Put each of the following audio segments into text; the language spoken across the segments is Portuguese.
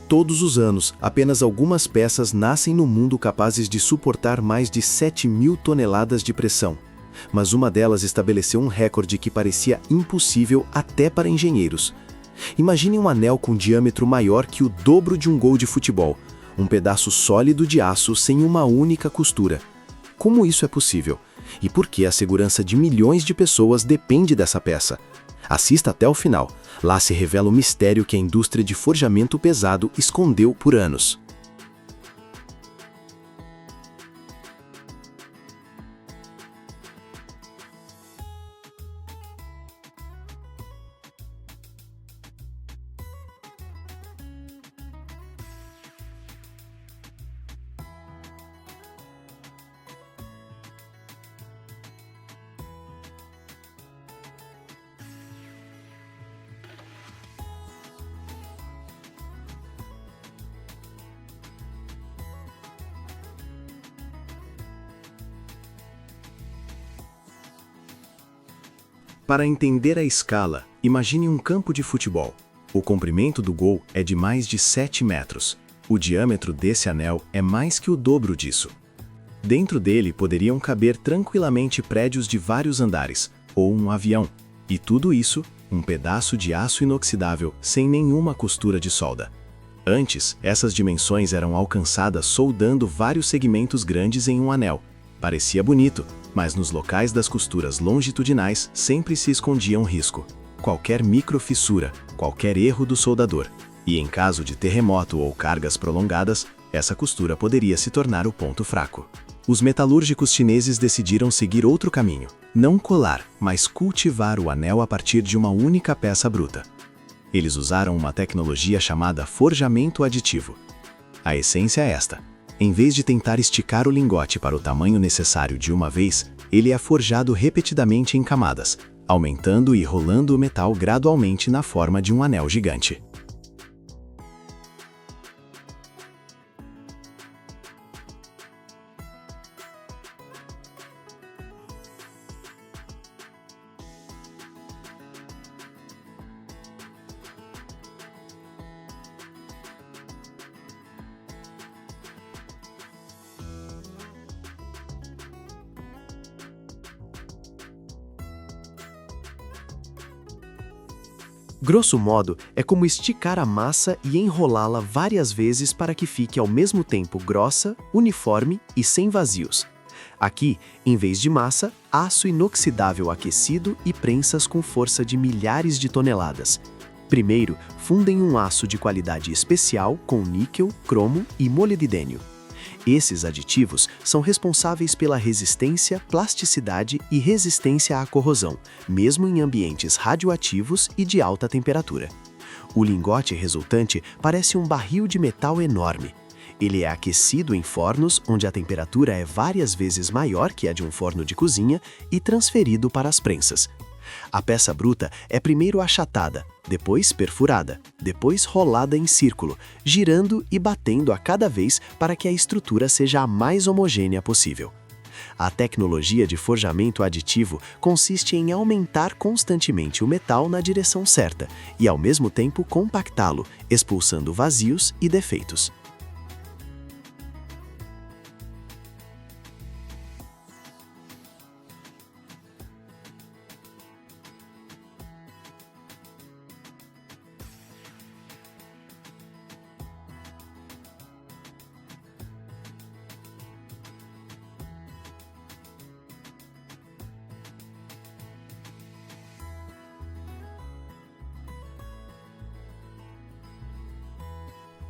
Todos os anos, apenas algumas peças nascem no mundo capazes de suportar mais de 7.000 toneladas de pressão. Mas uma delas estabeleceu um recorde que parecia impossível até para engenheiros. Imagine um anel com diâmetro maior que o dobro de um gol de futebol, um pedaço sólido de aço sem uma única costura. Como isso é possível? E por que a segurança de milhões de pessoas depende dessa peça? Assista até o final. Lá se revela o mistério que a indústria de forjamento pesado escondeu por anos. Para entender a escala, imagine um campo de futebol. O comprimento do gol é de mais de 7 metros. O diâmetro desse anel é mais que o dobro disso. Dentro dele poderiam caber tranquilamente prédios de vários andares, ou um avião. E tudo isso, um pedaço de aço inoxidável sem nenhuma costura de solda. Antes, essas dimensões eram alcançadas soldando vários segmentos grandes em um anel. Parecia bonito, mas nos locais das costuras longitudinais sempre se escondia um risco. Qualquer microfissura, qualquer erro do soldador. E em caso de terremoto ou cargas prolongadas, essa costura poderia se tornar o ponto fraco. Os metalúrgicos chineses decidiram seguir outro caminho. Não colar, mas cultivar o anel a partir de uma única peça bruta. Eles usaram uma tecnologia chamada forjamento aditivo. A essência é esta. Em vez de tentar esticar o lingote para o tamanho necessário de uma vez, ele é forjado repetidamente em camadas, aumentando e rolando o metal gradualmente na forma de um anel gigante. Grosso modo, é como esticar a massa e enrolá-la várias vezes para que fique ao mesmo tempo grossa, uniforme e sem vazios. Aqui, em vez de massa, aço inoxidável aquecido e prensas com força de milhares de toneladas. Primeiro, fundem um aço de qualidade especial com níquel, cromo e molibdênio. Esses aditivos são responsáveis pela resistência, plasticidade e resistência à corrosão, mesmo em ambientes radioativos e de alta temperatura. O lingote resultante parece um barril de metal enorme. Ele é aquecido em fornos onde a temperatura é várias vezes maior que a de um forno de cozinha e transferido para as prensas. A peça bruta é primeiro achatada, depois perfurada, depois rolada em círculo, girando e batendo a cada vez para que a estrutura seja a mais homogênea possível. A tecnologia de forjamento aditivo consiste em aumentar constantemente o metal na direção certa e, ao mesmo tempo, compactá-lo, expulsando vazios e defeitos.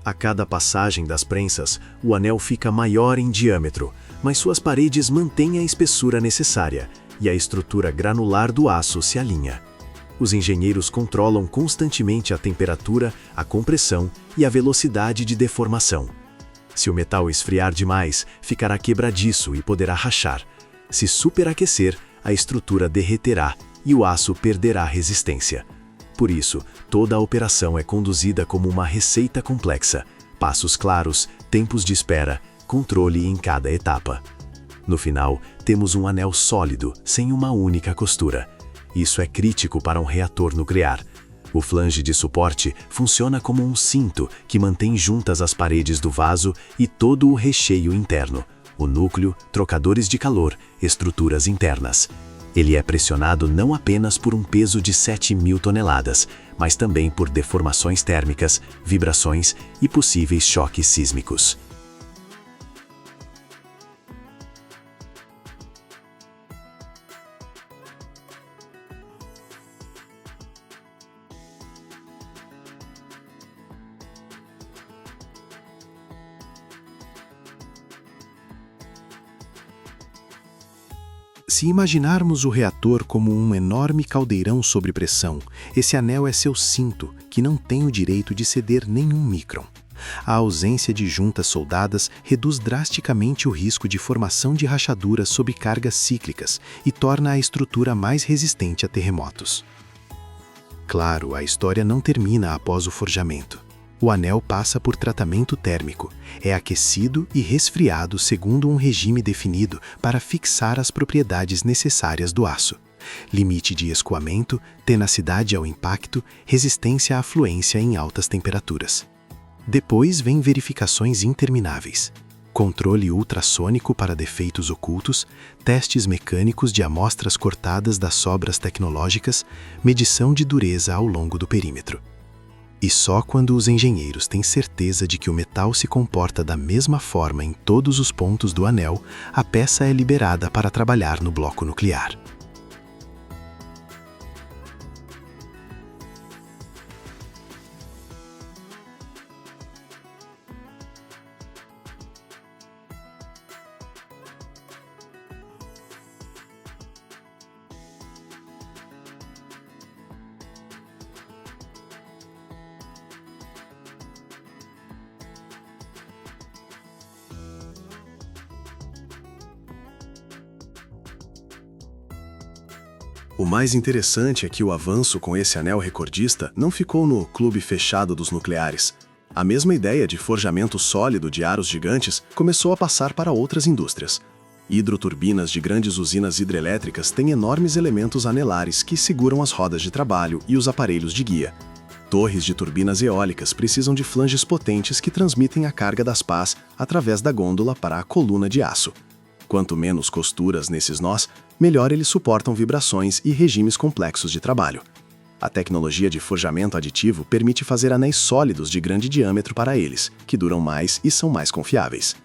A cada passagem das prensas, o anel fica maior em diâmetro, mas suas paredes mantêm a espessura necessária e a estrutura granular do aço se alinha. Os engenheiros controlam constantemente a temperatura, a compressão e a velocidade de deformação. Se o metal esfriar demais, ficará quebradiço e poderá rachar. Se superaquecer, a estrutura derreterá e o aço perderá resistência. Por isso, toda a operação é conduzida como uma receita complexa, passos claros, tempos de espera, controle em cada etapa. No final, temos um anel sólido, sem uma única costura. Isso é crítico para um reator nuclear. O flange de suporte funciona como um cinto que mantém juntas as paredes do vaso e todo o recheio interno, o núcleo, trocadores de calor, estruturas internas. Ele é pressionado não apenas por um peso de 7.000 toneladas, mas também por deformações térmicas, vibrações e possíveis choques sísmicos. Se imaginarmos o reator como um enorme caldeirão sob pressão, esse anel é seu cinto, que não tem o direito de ceder nenhum micron. A ausência de juntas soldadas reduz drasticamente o risco de formação de rachaduras sob cargas cíclicas e torna a estrutura mais resistente a terremotos. Claro, a história não termina após o forjamento. O anel passa por tratamento térmico, é aquecido e resfriado segundo um regime definido para fixar as propriedades necessárias do aço. Limite de escoamento, tenacidade ao impacto, resistência à fluência em altas temperaturas. Depois vem verificações intermináveis. Controle ultrassônico para defeitos ocultos, testes mecânicos de amostras cortadas das sobras tecnológicas, medição de dureza ao longo do perímetro. E só quando os engenheiros têm certeza de que o metal se comporta da mesma forma em todos os pontos do anel, a peça é liberada para trabalhar no bloco nuclear. O mais interessante é que o avanço com esse anel recordista não ficou no clube fechado dos nucleares. A mesma ideia de forjamento sólido de aros gigantes começou a passar para outras indústrias. Hidroturbinas de grandes usinas hidrelétricas têm enormes elementos anelares que seguram as rodas de trabalho e os aparelhos de guia. Torres de turbinas eólicas precisam de flanges potentes que transmitem a carga das pás através da gôndola para a coluna de aço. Quanto menos costuras nesses nós, melhor eles suportam vibrações e regimes complexos de trabalho. A tecnologia de forjamento aditivo permite fazer anéis sólidos de grande diâmetro para eles, que duram mais e são mais confiáveis.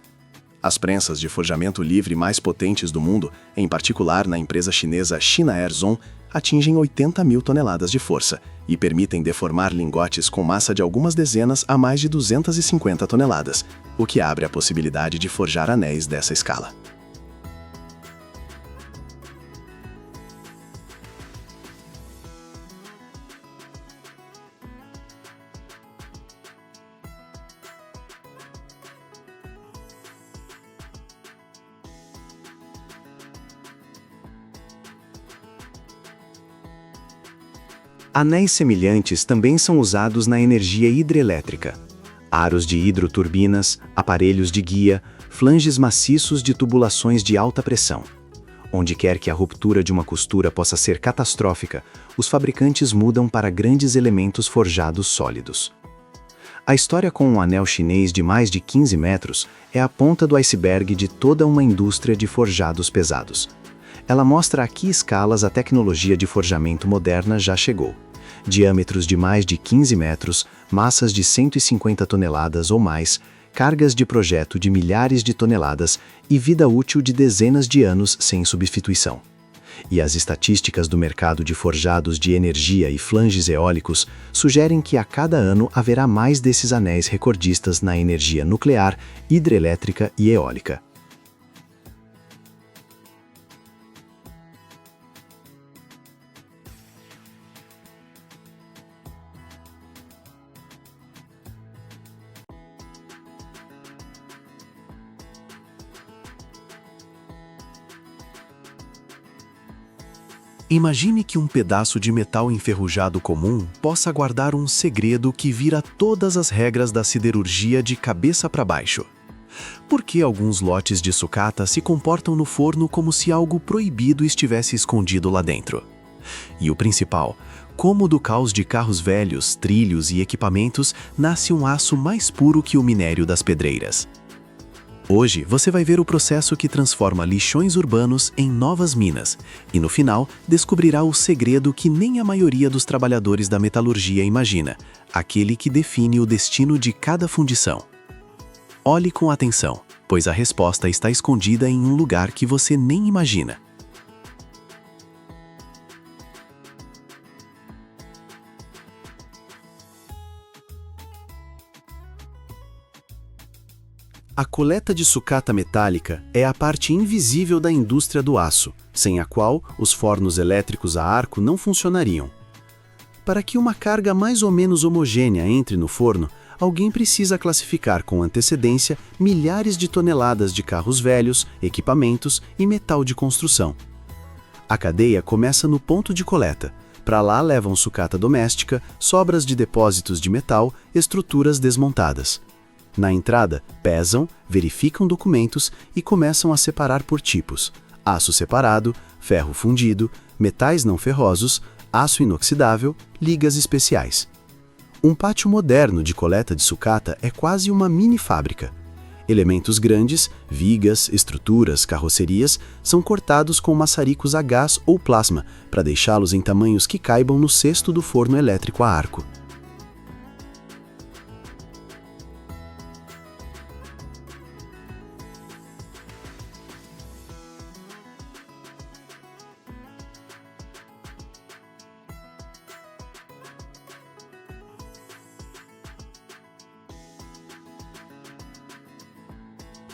As prensas de forjamento livre mais potentes do mundo, em particular na empresa chinesa China Airzone, atingem 80.000 toneladas de força e permitem deformar lingotes com massa de algumas dezenas a mais de 250 toneladas, o que abre a possibilidade de forjar anéis dessa escala. Anéis semelhantes também são usados na energia hidrelétrica. Aros de hidroturbinas, aparelhos de guia, flanges maciços de tubulações de alta pressão. Onde quer que a ruptura de uma costura possa ser catastrófica, os fabricantes mudam para grandes elementos forjados sólidos. A história com um anel chinês de mais de 15 metros é a ponta do iceberg de toda uma indústria de forjados pesados. Ela mostra a que escalas a tecnologia de forjamento moderna já chegou. Diâmetros de mais de 15 metros, massas de 150 toneladas ou mais, cargas de projeto de milhares de toneladas e vida útil de dezenas de anos sem substituição. E as estatísticas do mercado de forjados de energia e flanges eólicos sugerem que a cada ano haverá mais desses anéis recordistas na energia nuclear, hidrelétrica e eólica. Imagine que um pedaço de metal enferrujado comum possa guardar um segredo que vira todas as regras da siderurgia de cabeça para baixo. Por que alguns lotes de sucata se comportam no forno como se algo proibido estivesse escondido lá dentro? E o principal, Como do caos de carros velhos, trilhos e equipamentos, nasce um aço mais puro que o minério das pedreiras. Hoje, você vai ver o processo que transforma lixões urbanos em novas minas, e no final, descobrirá o segredo que nem a maioria dos trabalhadores da metalurgia imagina, aquele que define o destino de cada fundição. Olhe com atenção, pois a resposta está escondida em um lugar que você nem imagina. A coleta de sucata metálica é a parte invisível da indústria do aço, sem a qual os fornos elétricos a arco não funcionariam. Para que uma carga mais ou menos homogênea entre no forno, alguém precisa classificar com antecedência milhares de toneladas de carros velhos, equipamentos e metal de construção. A cadeia começa no ponto de coleta. Para lá levam sucata doméstica, sobras de depósitos de metal, estruturas desmontadas. Na entrada, pesam, verificam documentos e começam a separar por tipos: aço separado, ferro fundido, metais não ferrosos, aço inoxidável, ligas especiais. Um pátio moderno de coleta de sucata é quase uma mini fábrica. Elementos grandes, vigas, estruturas, carrocerias, são cortados com maçaricos a gás ou plasma para deixá-los em tamanhos que caibam no cesto do forno elétrico a arco.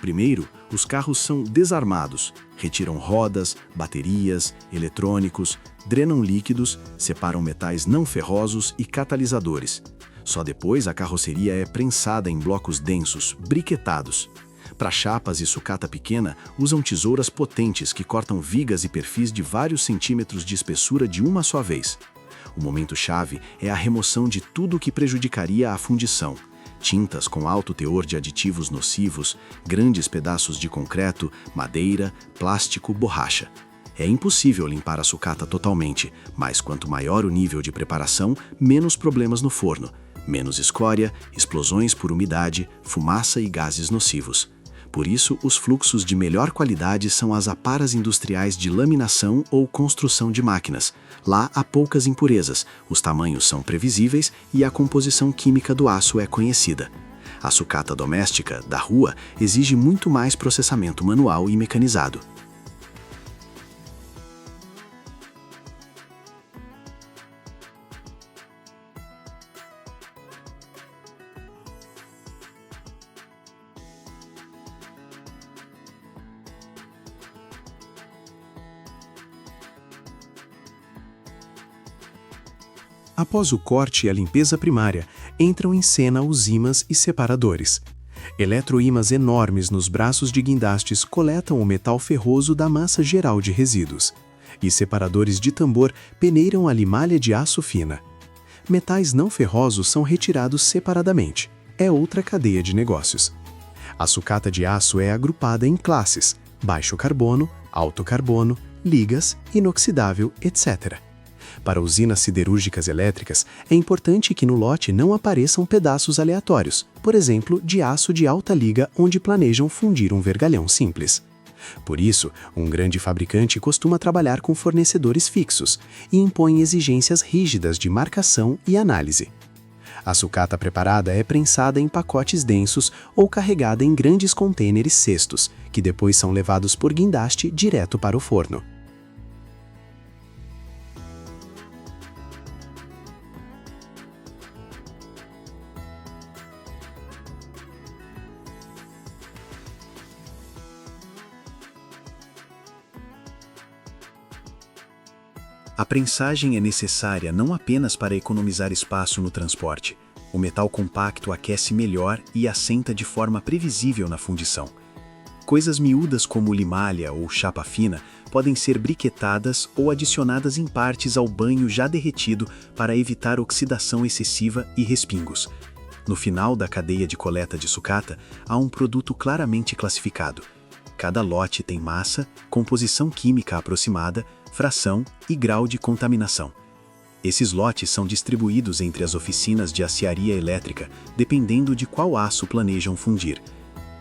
Primeiro, os carros são desarmados, retiram rodas, baterias, eletrônicos, drenam líquidos, separam metais não ferrosos e catalisadores. Só depois a carroceria é prensada em blocos densos, briquetados. Para chapas e sucata pequena, usam tesouras potentes que cortam vigas e perfis de vários centímetros de espessura de uma só vez. O momento-chave é a remoção de tudo o que prejudicaria a fundição. Tintas com alto teor de aditivos nocivos, grandes pedaços de concreto, madeira, plástico, borracha. É impossível limpar a sucata totalmente, mas quanto maior o nível de preparação, menos problemas no forno, menos escória, explosões por umidade, fumaça e gases nocivos. Por isso, os fluxos de melhor qualidade são as aparas industriais de laminação ou construção de máquinas. Lá há poucas impurezas, os tamanhos são previsíveis e a composição química do aço é conhecida. A sucata doméstica, da rua, exige muito mais processamento manual e mecanizado. Após o corte e a limpeza primária, entram em cena os ímãs e separadores. Eletroímãs enormes nos braços de guindastes coletam o metal ferroso da massa geral de resíduos. E separadores de tambor peneiram a limalha de aço fina. Metais não ferrosos são retirados separadamente. É outra cadeia de negócios. A sucata de aço é agrupada em classes: baixo carbono, alto carbono, ligas, inoxidável, etc. Para usinas siderúrgicas elétricas, é importante que no lote não apareçam pedaços aleatórios, por exemplo, de aço de alta liga onde planejam fundir um vergalhão simples. Por isso, um grande fabricante costuma trabalhar com fornecedores fixos e impõe exigências rígidas de marcação e análise. A sucata preparada é prensada em pacotes densos ou carregada em grandes contêineres cestos, que depois são levados por guindaste direto para o forno. A prensagem é necessária não apenas para economizar espaço no transporte. O metal compacto aquece melhor e assenta de forma previsível na fundição. Coisas miúdas como limalha ou chapa fina podem ser briquetadas ou adicionadas em partes ao banho já derretido para evitar oxidação excessiva e respingos. No final da cadeia de coleta de sucata, há um produto claramente classificado. Cada lote tem massa, composição química aproximada, fração e grau de contaminação. Esses lotes são distribuídos entre as oficinas de aciaria elétrica, dependendo de qual aço planejam fundir.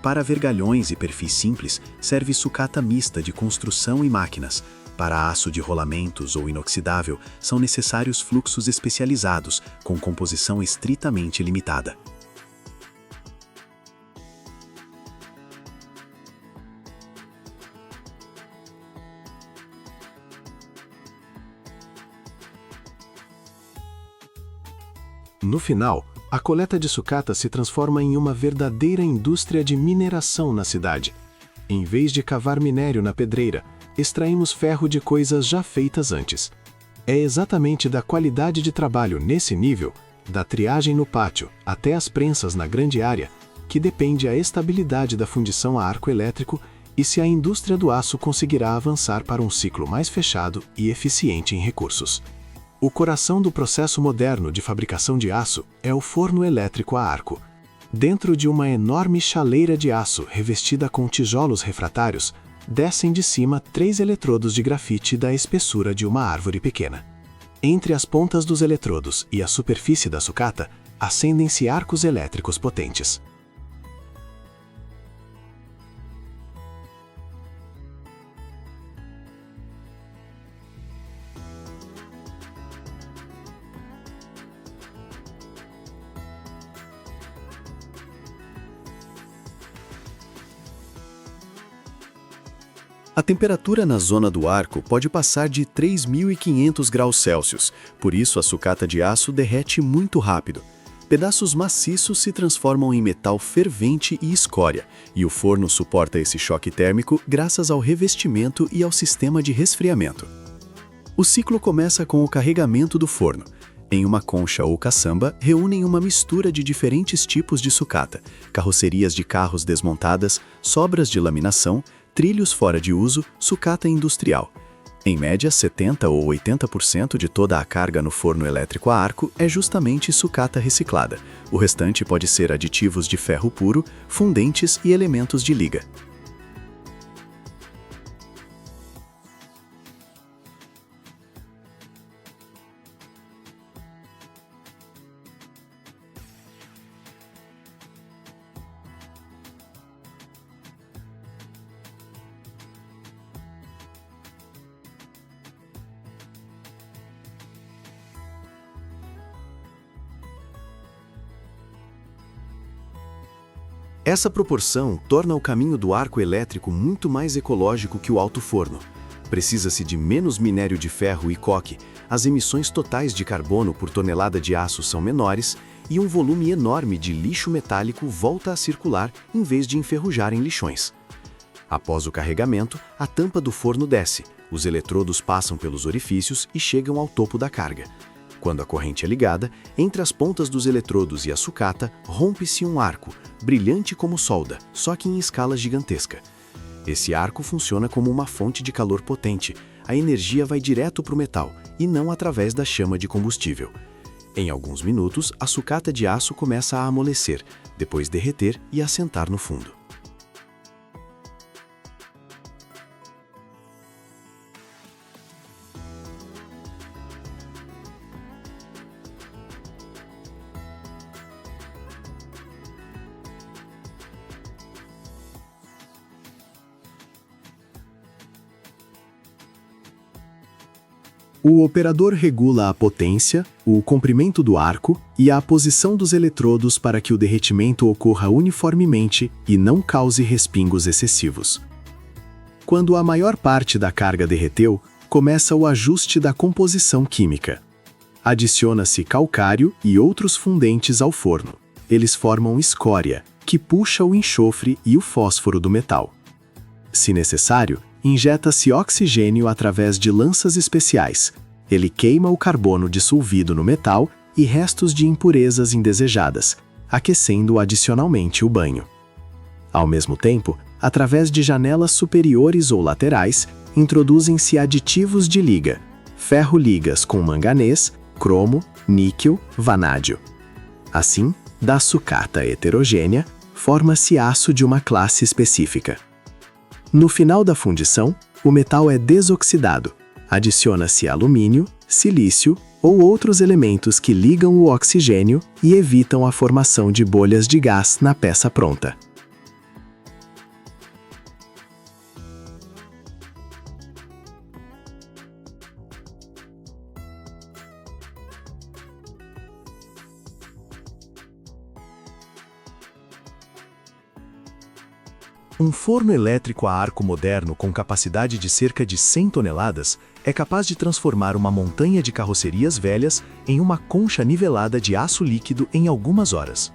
Para vergalhões e perfis simples, serve sucata mista de construção e máquinas. Para aço de rolamentos ou inoxidável, são necessários fluxos especializados, com composição estritamente limitada. No final, a coleta de sucata se transforma em uma verdadeira indústria de mineração na cidade. Em vez de cavar minério na pedreira, extraímos ferro de coisas já feitas antes. É exatamente da qualidade de trabalho nesse nível, da triagem no pátio até as prensas na grande área, que depende a estabilidade da fundição a arco elétrico e se a indústria do aço conseguirá avançar para um ciclo mais fechado e eficiente em recursos. O coração do processo moderno de fabricação de aço é o forno elétrico a arco. Dentro de uma enorme chaleira de aço revestida com tijolos refratários, descem de cima 3 eletrodos de grafite da espessura de uma árvore pequena. Entre as pontas dos eletrodos e a superfície da sucata, acendem-se arcos elétricos potentes. A temperatura na zona do arco pode passar de 3.500 graus Celsius, por isso a sucata de aço derrete muito rápido. Pedaços maciços se transformam em metal fervente e escória, e o forno suporta esse choque térmico graças ao revestimento e ao sistema de resfriamento. O ciclo começa com o carregamento do forno. Em uma concha ou caçamba, reúnem uma mistura de diferentes tipos de sucata, carrocerias de carros desmontadas, sobras de laminação, trilhos fora de uso, sucata industrial. Em média, 70% ou 80% de toda a carga no forno elétrico a arco é justamente sucata reciclada. O restante pode ser aditivos de ferro puro, fundentes e elementos de liga. Essa proporção torna o caminho do arco elétrico muito mais ecológico que o alto forno. Precisa-se de menos minério de ferro e coque, as emissões totais de carbono por tonelada de aço são menores e um volume enorme de lixo metálico volta a circular em vez de enferrujar em lixões. Após o carregamento, a tampa do forno desce, os eletrodos passam pelos orifícios e chegam ao topo da carga. Quando a corrente é ligada, entre as pontas dos eletrodos e a sucata, rompe-se um arco, brilhante como solda, só que em escala gigantesca. Esse arco funciona como uma fonte de calor potente. A energia vai direto para o metal, e não através da chama de combustível. Em alguns minutos, a sucata de aço começa a amolecer, depois derreter e assentar no fundo. O operador regula a potência, o comprimento do arco e a posição dos eletrodos para que o derretimento ocorra uniformemente e não cause respingos excessivos. Quando a maior parte da carga derreteu, começa o ajuste da composição química. Adiciona-se calcário e outros fundentes ao forno. Eles formam escória, que puxa o enxofre e o fósforo do metal. Se necessário, injeta-se oxigênio através de lanças especiais. Ele queima o carbono dissolvido no metal e restos de impurezas indesejadas, aquecendo adicionalmente o banho. Ao mesmo tempo, através de janelas superiores ou laterais, introduzem-se aditivos de liga, ferro-ligas com manganês, cromo, níquel, vanádio. Assim, da sucata heterogênea, forma-se aço de uma classe específica. No final da fundição, o metal é desoxidado, Adiciona-se alumínio, silício ou outros elementos que ligam o oxigênio e evitam a formação de bolhas de gás na peça pronta. Um forno elétrico a arco moderno com capacidade de cerca de 100 toneladas é capaz de transformar uma montanha de carrocerias velhas em uma concha nivelada de aço líquido em algumas horas.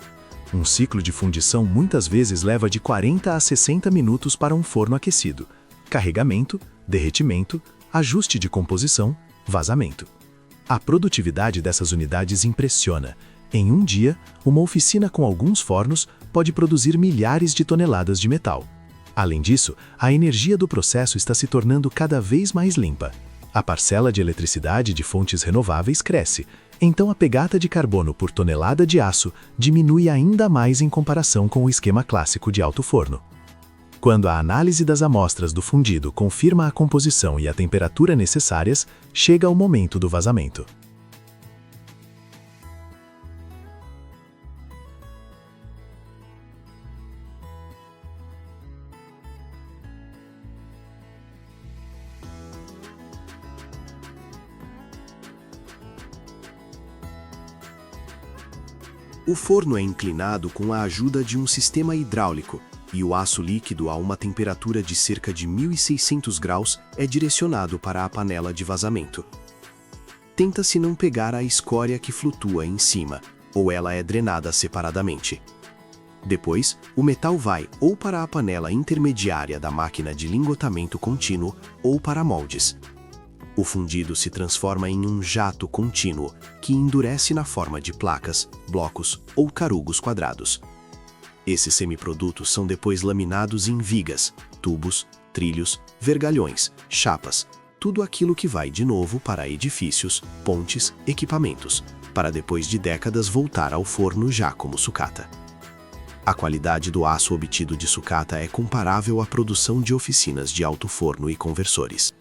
Um ciclo de fundição muitas vezes leva de 40 a 60 minutos para um forno aquecido. Carregamento, derretimento, ajuste de composição, vazamento. A produtividade dessas unidades impressiona. Em um dia, uma oficina com alguns fornos pode produzir milhares de toneladas de metal. Além disso, a energia do processo está se tornando cada vez mais limpa. A parcela de eletricidade de fontes renováveis cresce, então a pegada de carbono por tonelada de aço diminui ainda mais em comparação com o esquema clássico de alto forno. Quando a análise das amostras do fundido confirma a composição e a temperatura necessárias, chega o momento do vazamento. O forno é inclinado com a ajuda de um sistema hidráulico e o aço líquido a uma temperatura de cerca de 1.600 graus é direcionado para a panela de vazamento. Tenta-se não pegar a escória que flutua em cima, ou ela é drenada separadamente. Depois, o metal vai ou para a panela intermediária da máquina de lingotamento contínuo ou para moldes. O fundido se transforma em um jato contínuo, que endurece na forma de placas, blocos ou carugos quadrados. Esses semiprodutos são depois laminados em vigas, tubos, trilhos, vergalhões, chapas, tudo aquilo que vai de novo para edifícios, pontes, equipamentos, para depois de décadas voltar ao forno já como sucata. A qualidade do aço obtido de sucata é comparável à produção de oficinas de alto forno e conversores.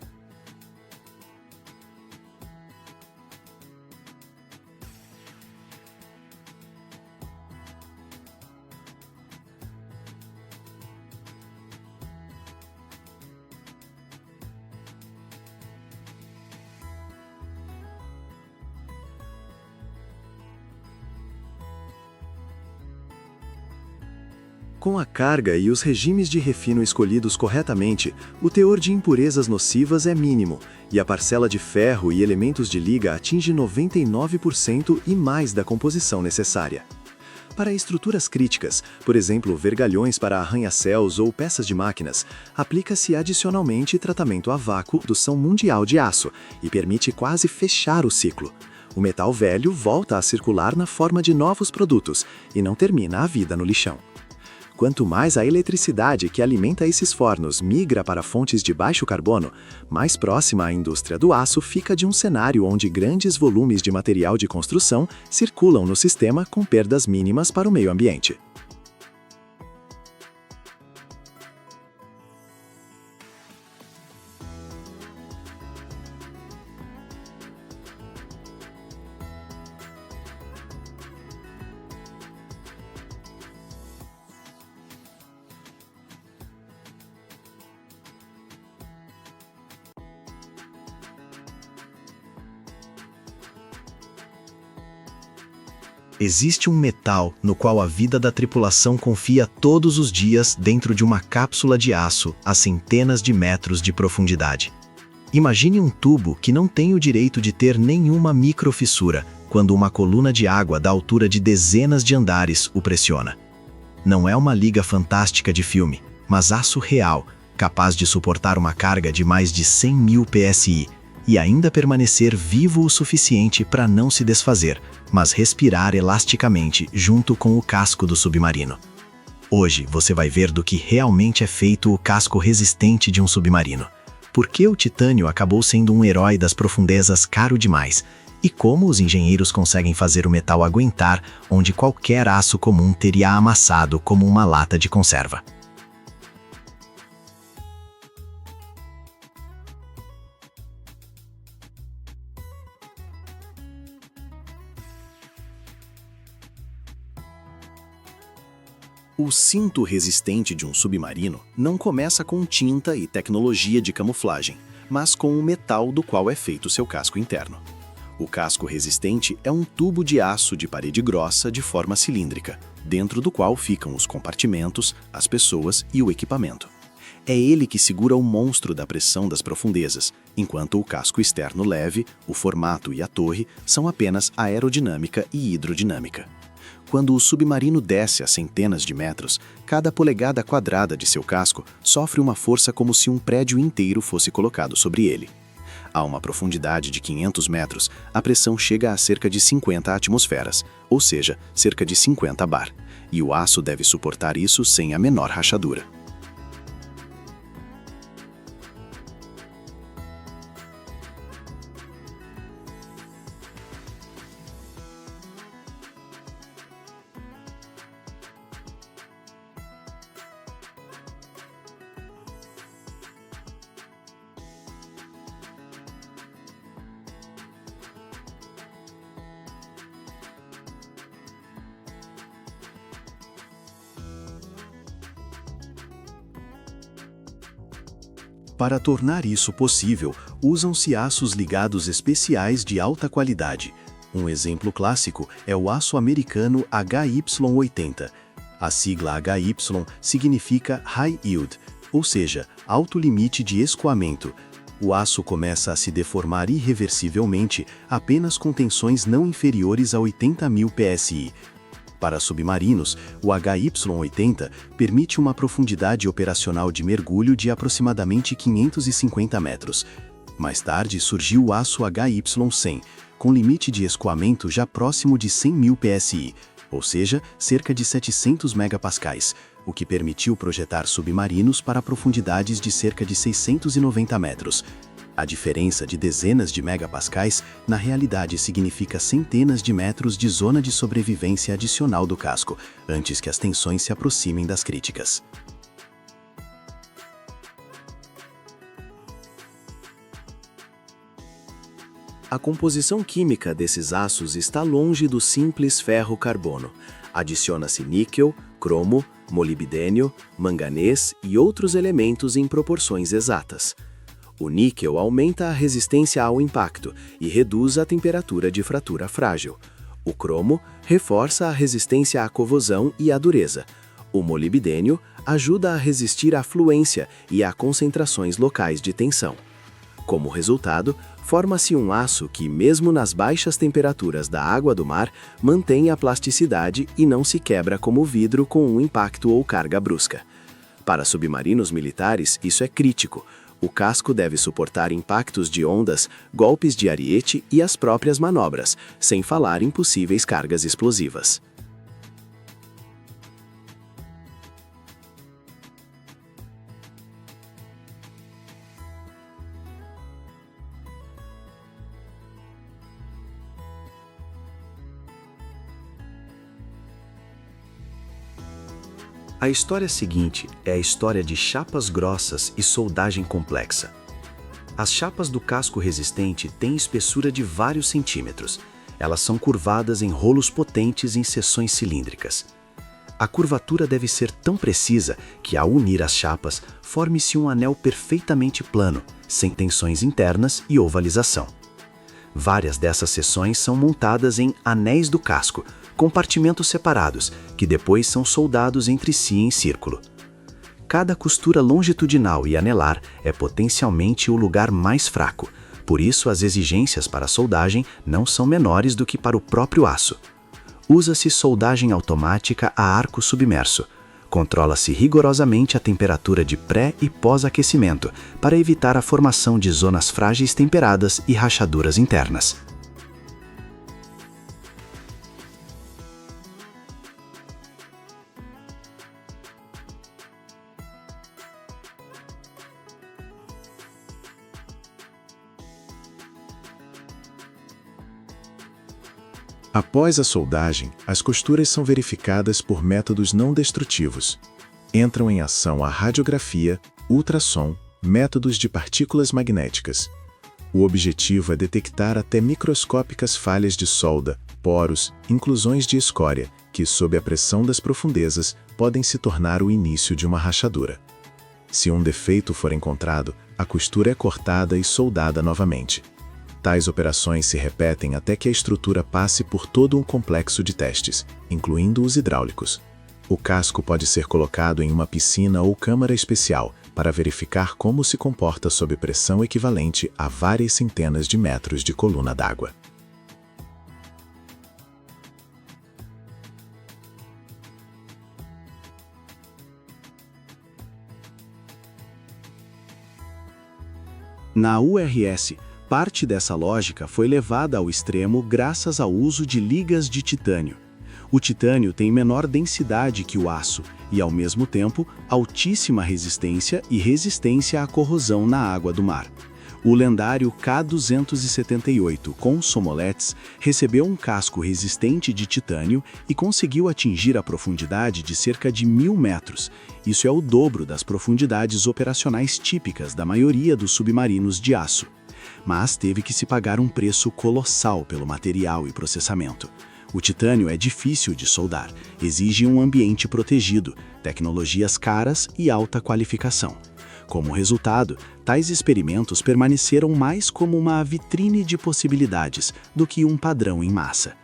Com a carga e os regimes de refino escolhidos corretamente, o teor de impurezas nocivas é mínimo, e a parcela de ferro e elementos de liga atinge 99% e mais da composição necessária. Para estruturas críticas, por exemplo, vergalhões para arranha-céus ou peças de máquinas, aplica-se adicionalmente tratamento a vácuo indução mundial de aço e permite quase fechar o ciclo. O metal velho volta a circular na forma de novos produtos e não termina a vida no lixão. Quanto mais a eletricidade que alimenta esses fornos migra para fontes de baixo carbono, mais próxima a indústria do aço fica de um cenário onde grandes volumes de material de construção circulam no sistema com perdas mínimas para o meio ambiente. Existe um metal no qual a vida da tripulação confia todos os dias dentro de uma cápsula de aço a centenas de metros de profundidade. Imagine um tubo que não tem o direito de ter nenhuma microfissura quando uma coluna de água da altura de dezenas de andares o pressiona. Não é uma liga fantástica de filme, mas aço real, capaz de suportar uma carga de mais de 100.000 psi, e ainda permanecer vivo o suficiente para não se desfazer, mas respirar elasticamente junto com o casco do submarino. Hoje você vai ver do que realmente é feito o casco resistente de um submarino, por que o titânio acabou sendo um herói das profundezas caro demais, e como os engenheiros conseguem fazer o metal aguentar onde qualquer aço comum teria amassado como uma lata de conserva. O cinto resistente de um submarino não começa com tinta e tecnologia de camuflagem, mas com o metal do qual é feito seu casco interno. O casco resistente é um tubo de aço de parede grossa de forma cilíndrica, dentro do qual ficam os compartimentos, as pessoas e o equipamento. É ele que segura o monstro da pressão das profundezas, enquanto o casco externo leve, o formato e a torre são apenas aerodinâmica e hidrodinâmica. Quando o submarino desce a centenas de metros, cada polegada quadrada de seu casco sofre uma força como se um prédio inteiro fosse colocado sobre ele. A uma profundidade de 500 metros, a pressão chega a cerca de 50 atmosferas, ou seja, cerca de 50 bar, e o aço deve suportar isso sem a menor rachadura. Para tornar isso possível, usam-se aços ligados especiais de alta qualidade. Um exemplo clássico é o aço americano HY80. A sigla HY significa High Yield, ou seja, alto limite de escoamento. O aço começa a se deformar irreversivelmente apenas com tensões não inferiores a 80.000 psi. Para submarinos, o HY80 permite uma profundidade operacional de mergulho de aproximadamente 550 metros. Mais tarde surgiu o aço HY100, com limite de escoamento já próximo de 100.000 psi, ou seja, cerca de 700 megapascais, o que permitiu projetar submarinos para profundidades de cerca de 690 metros. A diferença de dezenas de megapascais, na realidade, significa centenas de metros de zona de sobrevivência adicional do casco, antes que as tensões se aproximem das críticas. A composição química desses aços está longe do simples ferro-carbono. Adiciona-se níquel, cromo, molibdênio, manganês e outros elementos em proporções exatas. O níquel aumenta a resistência ao impacto e reduz a temperatura de fratura frágil. O cromo reforça a resistência à corrosão e à dureza. O molibdênio ajuda a resistir à fluência e a concentrações locais de tensão. Como resultado, forma-se um aço que, mesmo nas baixas temperaturas da água do mar, mantém a plasticidade e não se quebra como vidro com um impacto ou carga brusca. Para submarinos militares, isso é crítico. O casco deve suportar impactos de ondas, golpes de ariete e as próprias manobras, sem falar em possíveis cargas explosivas. A história seguinte é a história de chapas grossas e soldagem complexa. As chapas do casco resistente têm espessura de vários centímetros. Elas são curvadas em rolos potentes em seções cilíndricas. A curvatura deve ser tão precisa que, ao unir as chapas, forme-se um anel perfeitamente plano, sem tensões internas e ovalização. Várias dessas seções são montadas em anéis do casco, compartimentos separados, que depois são soldados entre si em círculo. Cada costura longitudinal e anelar é potencialmente o lugar mais fraco, por isso as exigências para a soldagem não são menores do que para o próprio aço. Usa-se soldagem automática a arco submerso. Controla-se rigorosamente a temperatura de pré- e pós-aquecimento para evitar a formação de zonas frágeis temperadas e rachaduras internas. Após a soldagem, as costuras são verificadas por métodos não destrutivos. Entram em ação a radiografia, ultrassom, métodos de partículas magnéticas. O objetivo é detectar até microscópicas falhas de solda, poros, inclusões de escória, que, sob a pressão das profundezas, podem se tornar o início de uma rachadura. Se um defeito for encontrado, a costura é cortada e soldada novamente. Tais operações se repetem até que a estrutura passe por todo um complexo de testes, incluindo os hidráulicos. O casco pode ser colocado em uma piscina ou câmara especial para verificar como se comporta sob pressão equivalente a várias centenas de metros de coluna d'água. Na URS, parte dessa lógica foi levada ao extremo graças ao uso de ligas de titânio. O titânio tem menor densidade que o aço e, ao mesmo tempo, altíssima resistência e resistência à corrosão na água do mar. O lendário K278 com somoletes recebeu um casco resistente de titânio e conseguiu atingir a profundidade de cerca de 1.000 metros. Isso é o dobro das profundidades operacionais típicas da maioria dos submarinos de aço. Mas teve que se pagar um preço colossal pelo material e processamento. O titânio é difícil de soldar, exige um ambiente protegido, tecnologias caras e alta qualificação. Como resultado, tais experimentos permaneceram mais como uma vitrine de possibilidades do que um padrão em massa.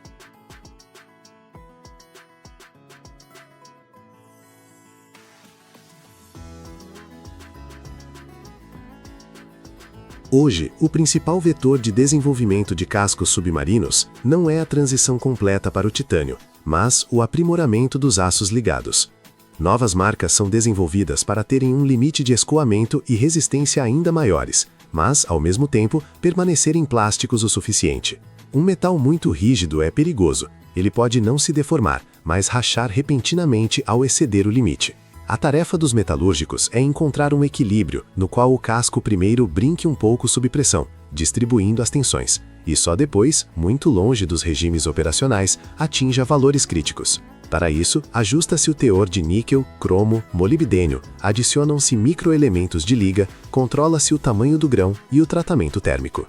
Hoje, o principal vetor de desenvolvimento de cascos submarinos não é a transição completa para o titânio, mas o aprimoramento dos aços ligados. Novas marcas são desenvolvidas para terem um limite de escoamento e resistência ainda maiores, mas, ao mesmo tempo, permanecerem plásticos o suficiente. Um metal muito rígido é perigoso. Ele pode não se deformar, mas rachar repentinamente ao exceder o limite. A tarefa dos metalúrgicos é encontrar um equilíbrio no qual o casco primeiro brinque um pouco sob pressão, distribuindo as tensões, e só depois, muito longe dos regimes operacionais, atinja valores críticos. Para isso, ajusta-se o teor de níquel, cromo, molibdênio, adicionam-se microelementos de liga, controla-se o tamanho do grão e o tratamento térmico.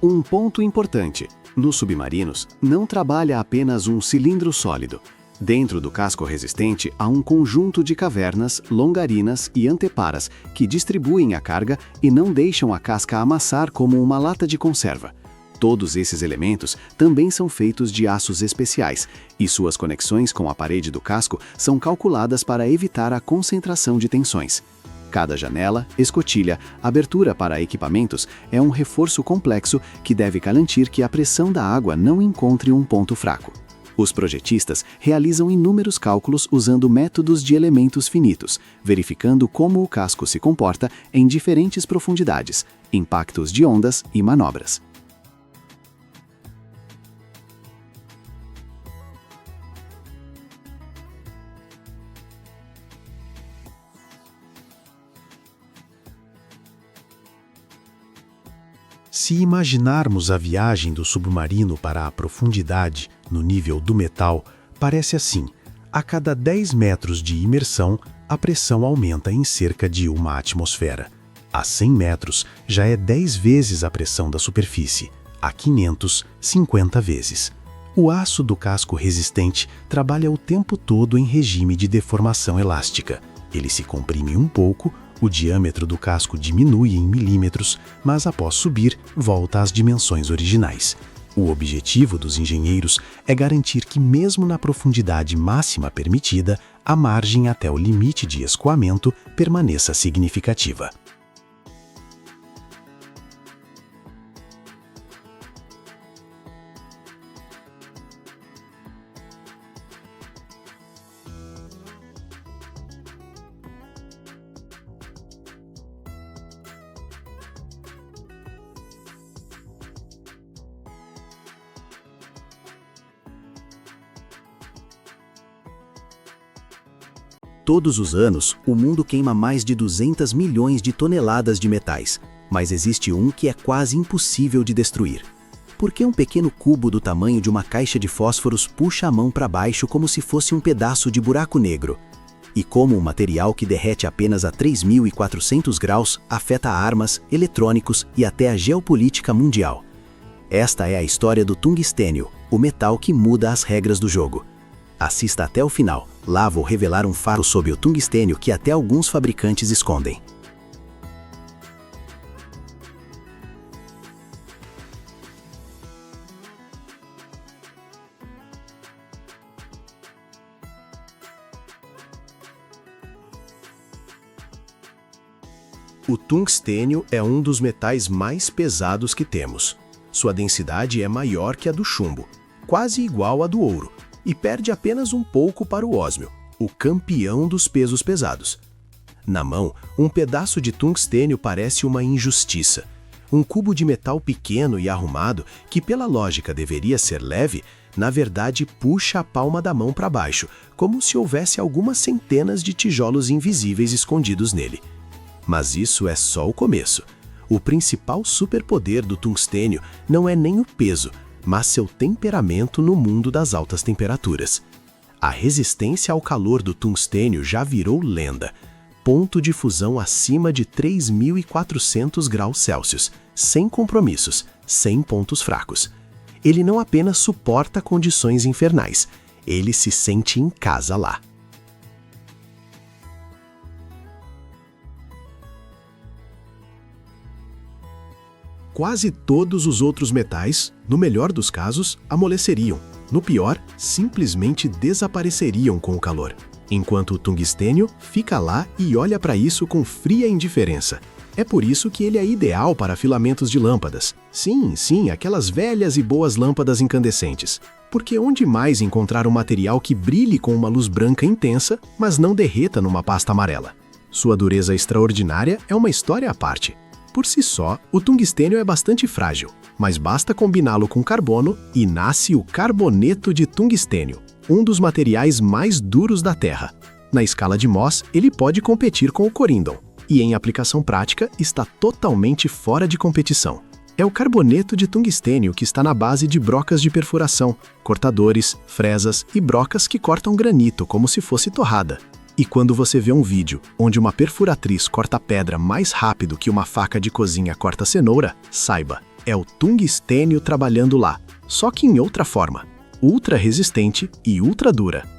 Um ponto importante: nos submarinos, não trabalha apenas um cilindro sólido. Dentro do casco resistente há um conjunto de cavernas, longarinas e anteparas que distribuem a carga e não deixam a casca amassar como uma lata de conserva. Todos esses elementos também são feitos de aços especiais, e suas conexões com a parede do casco são calculadas para evitar a concentração de tensões. Cada janela, escotilha, abertura para equipamentos é um reforço complexo que deve garantir que a pressão da água não encontre um ponto fraco. Os projetistas realizam inúmeros cálculos usando métodos de elementos finitos, verificando como o casco se comporta em diferentes profundidades, impactos de ondas e manobras. Se imaginarmos a viagem do submarino para a profundidade, no nível do metal, parece assim: a cada 10 metros de imersão, a pressão aumenta em cerca de 1 atmosfera. A 100 metros, já é 10 vezes a pressão da superfície. A 500, 50 vezes. O aço do casco resistente trabalha o tempo todo em regime de deformação elástica. Ele se comprime um pouco, o diâmetro do casco diminui em milímetros, mas após subir, volta às dimensões originais. O objetivo dos engenheiros é garantir que, mesmo na profundidade máxima permitida, a margem até o limite de escoamento permaneça significativa. Todos os anos, o mundo queima mais de 200 milhões de toneladas de metais, mas existe um que é quase impossível de destruir. Por que um pequeno cubo do tamanho de uma caixa de fósforos puxa a mão para baixo como se fosse um pedaço de buraco negro? e como um material que derrete apenas a 3.400 graus afeta armas, eletrônicos e até a geopolítica mundial. Esta é a história do tungstênio, o metal que muda as regras do jogo. Assista até o final, lá vou revelar um faro sobre o tungstênio que até alguns fabricantes escondem. O tungstênio é um dos metais mais pesados que temos. Sua densidade é maior que a do chumbo, quase igual à do ouro, e perde apenas um pouco para o ósmio, o campeão dos pesos pesados. Na mão, um pedaço de tungstênio parece uma injustiça. Um cubo de metal pequeno e arrumado, que pela lógica deveria ser leve, na verdade puxa a palma da mão para baixo, como se houvesse algumas centenas de tijolos invisíveis escondidos nele. Mas isso é só o começo. O principal superpoder do tungstênio não é nem o peso, mas seu temperamento no mundo das altas temperaturas. A resistência ao calor do tungstênio já virou lenda. Ponto de fusão acima de 3.400 graus Celsius, sem compromissos, sem pontos fracos. Ele não apenas suporta condições infernais, ele se sente em casa lá. Quase todos os outros metais, no melhor dos casos, amoleceriam. No pior, simplesmente desapareceriam com o calor. Enquanto o tungstênio fica lá e olha para isso com fria indiferença. É por isso que ele é ideal para filamentos de lâmpadas. Sim, aquelas velhas e boas lâmpadas incandescentes. Porque onde mais encontrar um material que brilhe com uma luz branca intensa, mas não derreta numa pasta amarela? Sua dureza extraordinária é uma história à parte. Por si só, o tungstênio é bastante frágil, mas basta combiná-lo com carbono e nasce o carboneto de tungstênio, um dos materiais mais duros da Terra. Na escala de Mohs, ele pode competir com o corindon, e em aplicação prática está totalmente fora de competição. É o carboneto de tungstênio que está na base de brocas de perfuração, cortadores, fresas e brocas que cortam granito como se fosse torrada. E quando você vê um vídeo onde uma perfuratriz corta pedra mais rápido que uma faca de cozinha corta cenoura, saiba, é o tungstênio trabalhando lá, só que em outra forma, ultra resistente e ultra dura.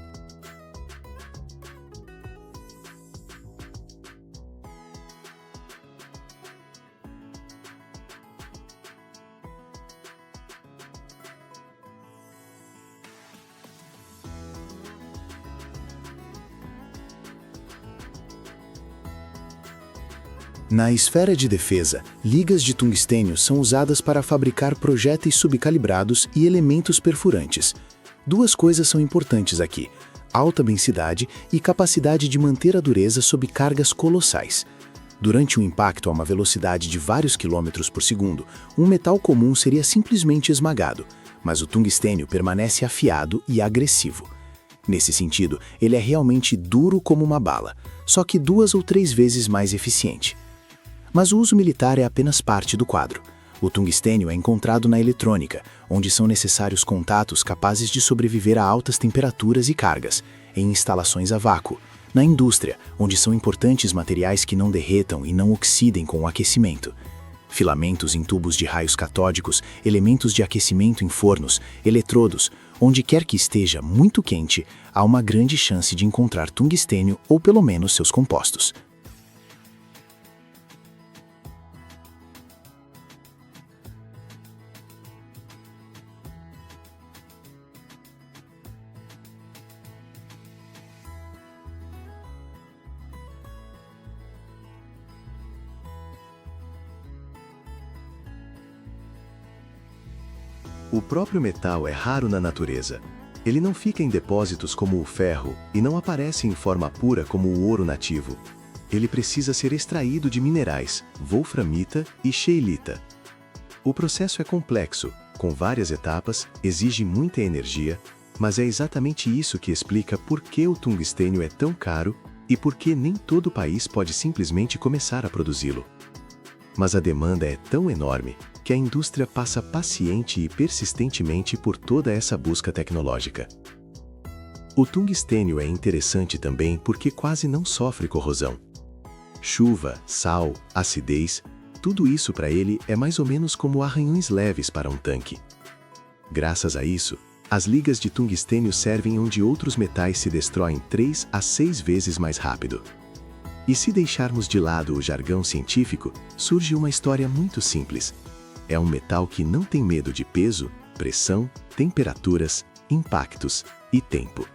Na esfera de defesa, ligas de tungstênio são usadas para fabricar projéteis subcalibrados e elementos perfurantes. Duas coisas são importantes aqui: alta densidade e capacidade de manter a dureza sob cargas colossais. Durante um impacto a uma velocidade de vários quilômetros por segundo, um metal comum seria simplesmente esmagado, mas o tungstênio permanece afiado e agressivo. Nesse sentido, ele é realmente duro como uma bala, só que 2 ou 3 vezes mais eficiente. Mas o uso militar é apenas parte do quadro. O tungstênio é encontrado na eletrônica, onde são necessários contatos capazes de sobreviver a altas temperaturas e cargas, em instalações a vácuo, na indústria, onde são importantes materiais que não derretam e não oxidem com o aquecimento. Filamentos em tubos de raios catódicos, elementos de aquecimento em fornos, eletrodos, onde quer que esteja muito quente, há uma grande chance de encontrar tungstênio ou pelo menos seus compostos. O próprio metal é raro na natureza. Ele não fica em depósitos como o ferro e não aparece em forma pura como o ouro nativo. Ele precisa ser extraído de minerais, wolframita e scheelita. O processo é complexo, com várias etapas, exige muita energia, mas é exatamente isso que explica por que o tungstênio é tão caro e por que nem todo país pode simplesmente começar a produzi-lo. Mas a demanda é tão enorme que a indústria passa paciente e persistentemente por toda essa busca tecnológica. O tungstênio é interessante também porque quase não sofre corrosão. Chuva, sal, acidez, tudo isso para ele é mais ou menos como arranhões leves para um tanque. Graças a isso, as ligas de tungstênio servem onde outros metais se destroem 3 a 6 vezes mais rápido. E se deixarmos de lado o jargão científico, surge uma história muito simples. É um metal que não tem medo de peso, pressão, temperaturas, impactos e tempo.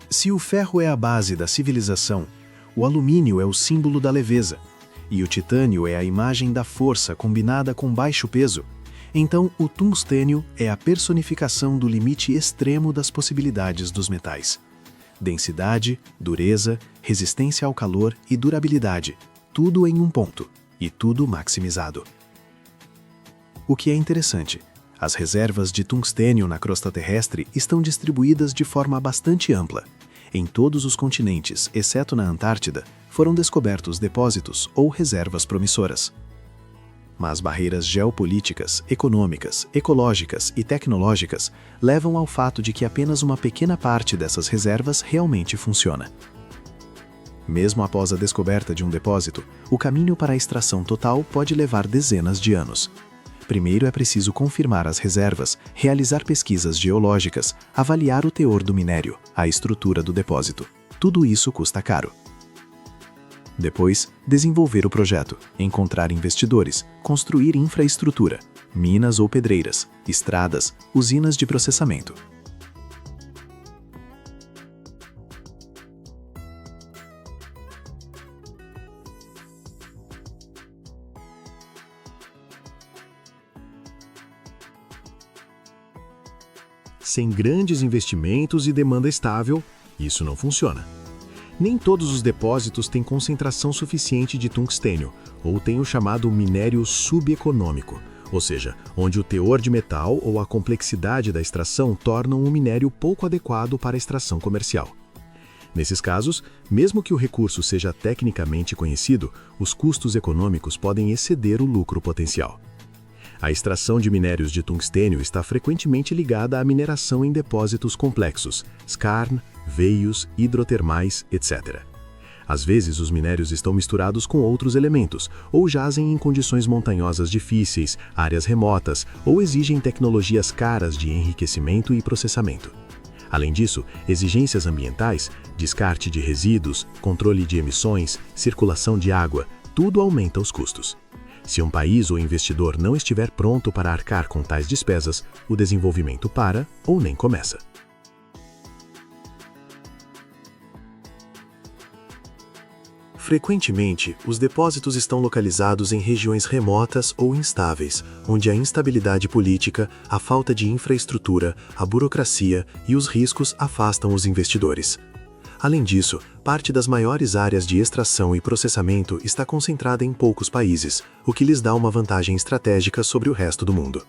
Se o ferro é a base da civilização, o alumínio é o símbolo da leveza, e o titânio é a imagem da força combinada com baixo peso, então o tungstênio é a personificação do limite extremo das possibilidades dos metais. Densidade, dureza, resistência ao calor e durabilidade, tudo em um ponto, e tudo maximizado. O que é interessante, as reservas de tungstênio na crosta terrestre estão distribuídas de forma bastante ampla. Em todos os continentes, exceto na Antártida, foram descobertos depósitos ou reservas promissoras. Mas barreiras geopolíticas, econômicas, ecológicas e tecnológicas levam ao fato de que apenas uma pequena parte dessas reservas realmente funciona. Mesmo após a descoberta de um depósito, o caminho para a extração total pode levar dezenas de anos. Primeiro é preciso confirmar as reservas, realizar pesquisas geológicas, avaliar o teor do minério, a estrutura do depósito. Tudo isso custa caro. Depois, desenvolver o projeto, encontrar investidores, construir infraestrutura, minas ou pedreiras, estradas, usinas de processamento. Sem grandes investimentos e demanda estável, isso não funciona. Nem todos os depósitos têm concentração suficiente de tungstênio, ou têm o chamado minério subeconômico, ou seja, onde o teor de metal ou a complexidade da extração tornam o minério pouco adequado para a extração comercial. Nesses casos, mesmo que o recurso seja tecnicamente conhecido, os custos econômicos podem exceder o lucro potencial. A extração de minérios de tungstênio está frequentemente ligada à mineração em depósitos complexos, skarn, veios, hidrotermais, etc. Às vezes, os minérios estão misturados com outros elementos, ou jazem em condições montanhosas difíceis, áreas remotas, ou exigem tecnologias caras de enriquecimento e processamento. Além disso, exigências ambientais, descarte de resíduos, controle de emissões, circulação de água, tudo aumenta os custos. Se um país ou investidor não estiver pronto para arcar com tais despesas, o desenvolvimento para ou nem começa. Frequentemente, os depósitos estão localizados em regiões remotas ou instáveis, onde a instabilidade política, a falta de infraestrutura, a burocracia e os riscos afastam os investidores. Além disso, parte das maiores áreas de extração e processamento está concentrada em poucos países, o que lhes dá uma vantagem estratégica sobre o resto do mundo.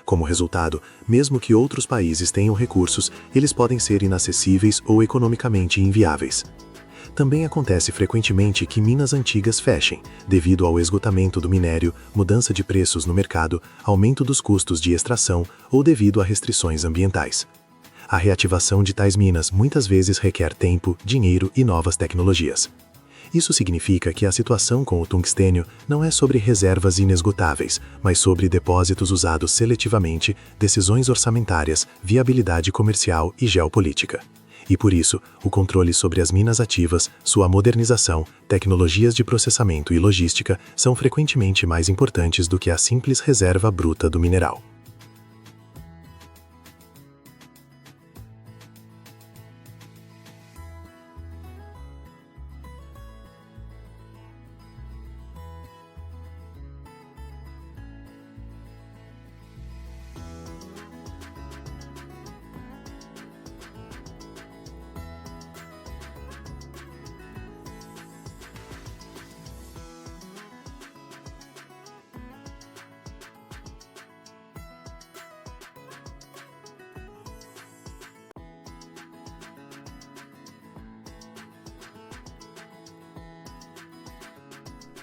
Como resultado, mesmo que outros países tenham recursos, eles podem ser inacessíveis ou economicamente inviáveis. Também acontece frequentemente que minas antigas fechem, devido ao esgotamento do minério, mudança de preços no mercado, aumento dos custos de extração ou devido a restrições ambientais. A reativação de tais minas muitas vezes requer tempo, dinheiro e novas tecnologias. Isso significa que a situação com o tungstênio não é sobre reservas inesgotáveis, mas sobre depósitos usados seletivamente, decisões orçamentárias, viabilidade comercial e geopolítica. E por isso, o controle sobre as minas ativas, sua modernização, tecnologias de processamento e logística são frequentemente mais importantes do que a simples reserva bruta do mineral.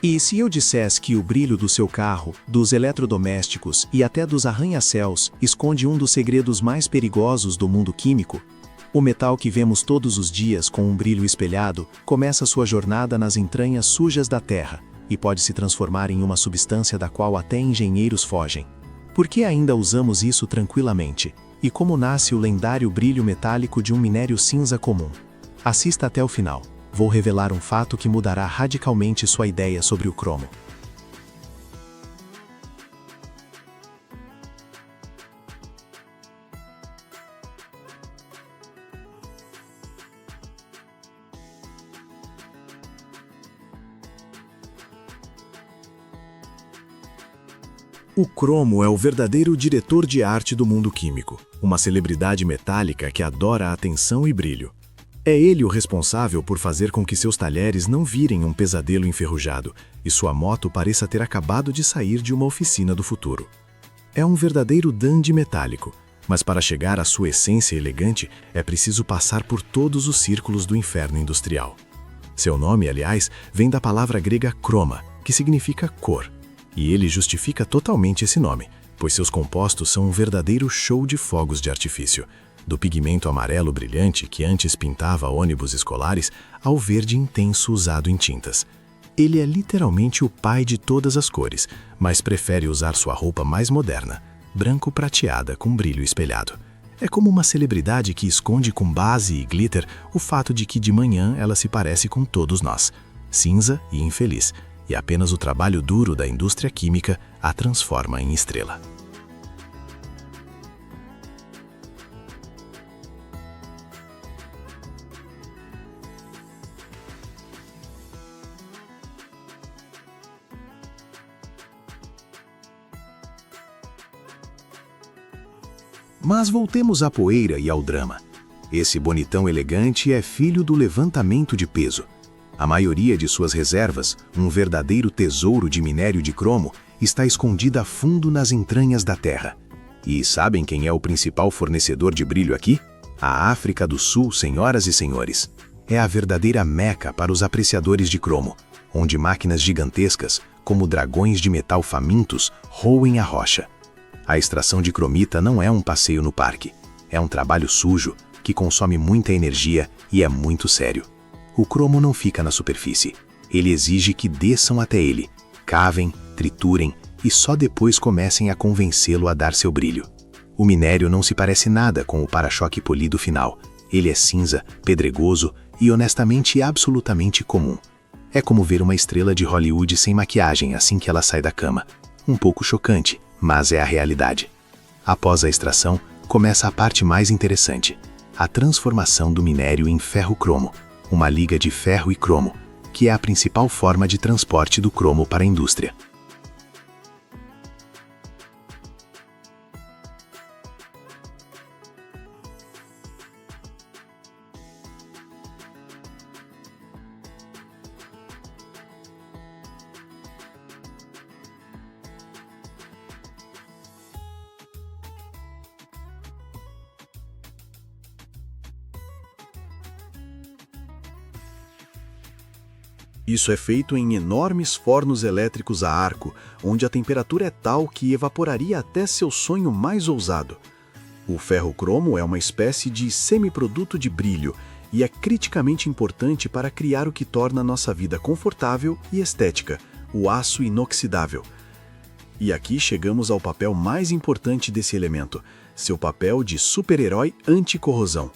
E se eu dissesse que o brilho do seu carro, dos eletrodomésticos e até dos arranha-céus esconde um dos segredos mais perigosos do mundo químico? O metal que vemos todos os dias com um brilho espelhado começa sua jornada nas entranhas sujas da Terra e pode se transformar em uma substância da qual até engenheiros fogem. Por que ainda usamos isso tranquilamente? E como nasce o lendário brilho metálico de um minério cinza comum? Assista até o final. Vou revelar um fato que mudará radicalmente sua ideia sobre o cromo. O cromo é o verdadeiro diretor de arte do mundo químico, uma celebridade metálica que adora atenção e brilho. É ele o responsável por fazer com que seus talheres não virem um pesadelo enferrujado e sua moto pareça ter acabado de sair de uma oficina do futuro. É um verdadeiro dandy metálico, mas para chegar à sua essência elegante é preciso passar por todos os círculos do inferno industrial. Seu nome, aliás, vem da palavra grega chroma, que significa cor. E ele justifica totalmente esse nome, pois seus compostos são um verdadeiro show de fogos de artifício, do pigmento amarelo brilhante que antes pintava ônibus escolares ao verde intenso usado em tintas. Ele é literalmente o pai de todas as cores, mas prefere usar sua roupa mais moderna, branco prateada com brilho espelhado. É como uma celebridade que esconde com base e glitter o fato de que de manhã ela se parece com todos nós, cinza e infeliz, e apenas o trabalho duro da indústria química a transforma em estrela. Mas voltemos à poeira e ao drama. Esse bonitão elegante é filho do levantamento de peso. A maioria de suas reservas, um verdadeiro tesouro de minério de cromo, está escondida a fundo nas entranhas da Terra. E sabem quem é o principal fornecedor de brilho aqui? A África do Sul, senhoras e senhores. É a verdadeira meca para os apreciadores de cromo, onde máquinas gigantescas, como dragões de metal famintos, roem a rocha. A extração de cromita não é um passeio no parque. É um trabalho sujo, que consome muita energia e é muito sério. O cromo não fica na superfície. Ele exige que desçam até ele, cavem, triturem e só depois comecem a convencê-lo a dar seu brilho. O minério não se parece nada com o para-choque polido final. Ele é cinza, pedregoso e honestamente absolutamente comum. É como ver uma estrela de Hollywood sem maquiagem assim que ela sai da cama. Um pouco chocante, mas é a realidade. Após a extração, começa a parte mais interessante: a transformação do minério em ferro-cromo, uma liga de ferro e cromo, que é a principal forma de transporte do cromo para a indústria. Isso é feito em enormes fornos elétricos a arco, onde a temperatura é tal que evaporaria até seu sonho mais ousado. O ferro-cromo é uma espécie de semiproduto de brilho e é criticamente importante para criar o que torna nossa vida confortável e estética, o aço inoxidável. E aqui chegamos ao papel mais importante desse elemento, seu papel de super-herói anti-corrosão.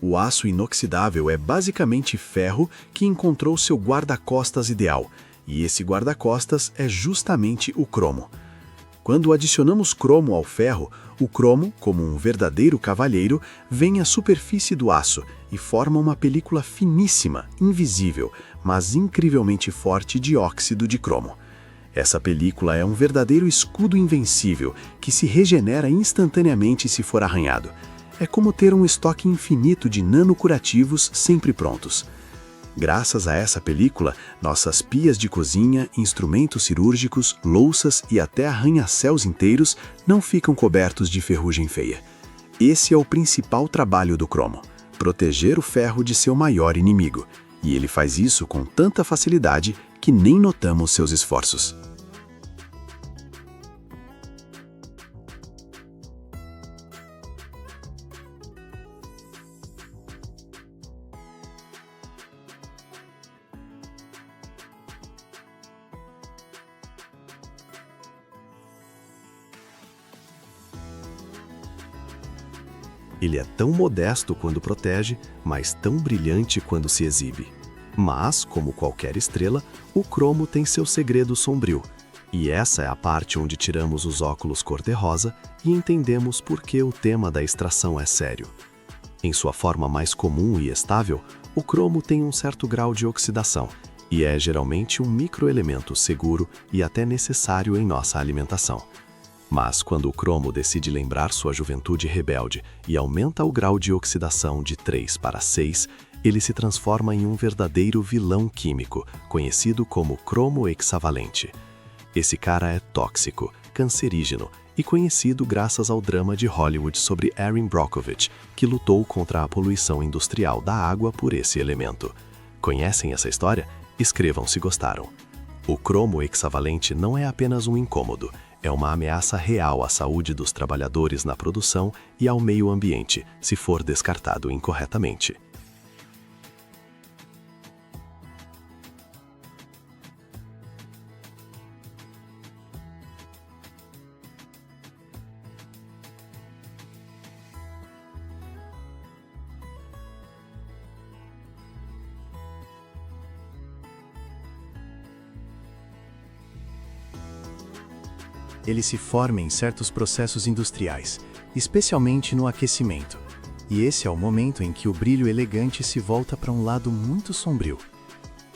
O aço inoxidável é basicamente ferro que encontrou seu guarda-costas ideal, e esse guarda-costas é justamente o cromo. Quando adicionamos cromo ao ferro, o cromo, como um verdadeiro cavalheiro, vem à superfície do aço e forma uma película finíssima, invisível, mas incrivelmente forte de óxido de cromo. Essa película é um verdadeiro escudo invencível que se regenera instantaneamente se for arranhado. É como ter um estoque infinito de nanocurativos sempre prontos. Graças a essa película, nossas pias de cozinha, instrumentos cirúrgicos, louças e até arranha-céus inteiros não ficam cobertos de ferrugem feia. Esse é o principal trabalho do cromo: proteger o ferro de seu maior inimigo. E ele faz isso com tanta facilidade que nem notamos seus esforços. Ele é tão modesto quando protege, mas tão brilhante quando se exibe. Mas, como qualquer estrela, o cromo tem seu segredo sombrio. E essa é a parte onde tiramos os óculos cor-de-rosa e entendemos por que o tema da extração é sério. Em sua forma mais comum e estável, o cromo tem um certo grau de oxidação e é geralmente um microelemento seguro e até necessário em nossa alimentação. Mas quando o cromo decide lembrar sua juventude rebelde e aumenta o grau de oxidação de 3 para 6, ele se transforma em um verdadeiro vilão químico, conhecido como cromo hexavalente. Esse cara é tóxico, cancerígeno e conhecido graças ao drama de Hollywood sobre Erin Brockovich, que lutou contra a poluição industrial da água por esse elemento. Conhecem essa história? Escrevam se gostaram. O cromo hexavalente não é apenas um incômodo, é uma ameaça real à saúde dos trabalhadores na produção e ao meio ambiente, se for descartado incorretamente. Ele se forma em certos processos industriais, especialmente no aquecimento. E esse é o momento em que o brilho elegante se volta para um lado muito sombrio.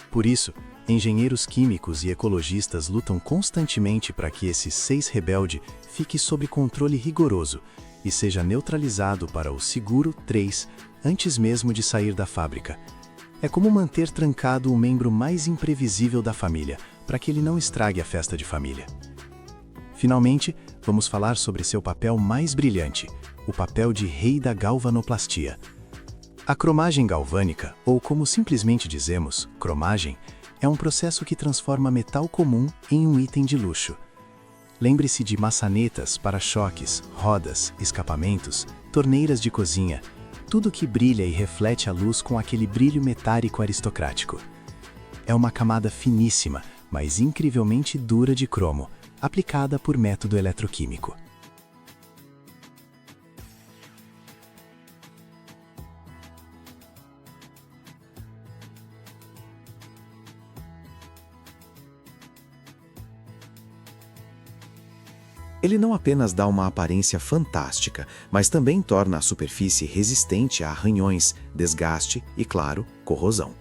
Por isso, engenheiros químicos e ecologistas lutam constantemente para que esse 6 rebelde fique sob controle rigoroso e seja neutralizado para o seguro 3 antes mesmo de sair da fábrica. É como manter trancado o membro mais imprevisível da família, para que ele não estrague a festa de família. Finalmente, vamos falar sobre seu papel mais brilhante, o papel de rei da galvanoplastia. A cromagem galvânica, ou como simplesmente dizemos, cromagem, é um processo que transforma metal comum em um item de luxo. Lembre-se de maçanetas, para-choques, rodas, escapamentos, torneiras de cozinha, tudo que brilha e reflete a luz com aquele brilho metálico aristocrático. É uma camada finíssima, mas incrivelmente dura de cromo, aplicada por método eletroquímico. Ele não apenas dá uma aparência fantástica, mas também torna a superfície resistente a arranhões, desgaste e, claro, corrosão.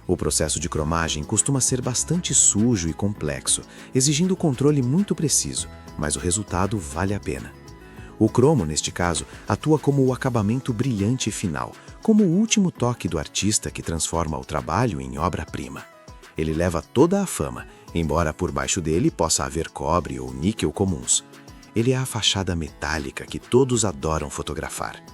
O processo de cromagem costuma ser bastante sujo e complexo, exigindo controle muito preciso, mas o resultado vale a pena. O cromo, neste caso, atua como o acabamento brilhante final, como o último toque do artista que transforma o trabalho em obra-prima. Ele leva toda a fama, embora por baixo dele possa haver cobre ou níquel comuns. Ele é a fachada metálica que todos adoram fotografar.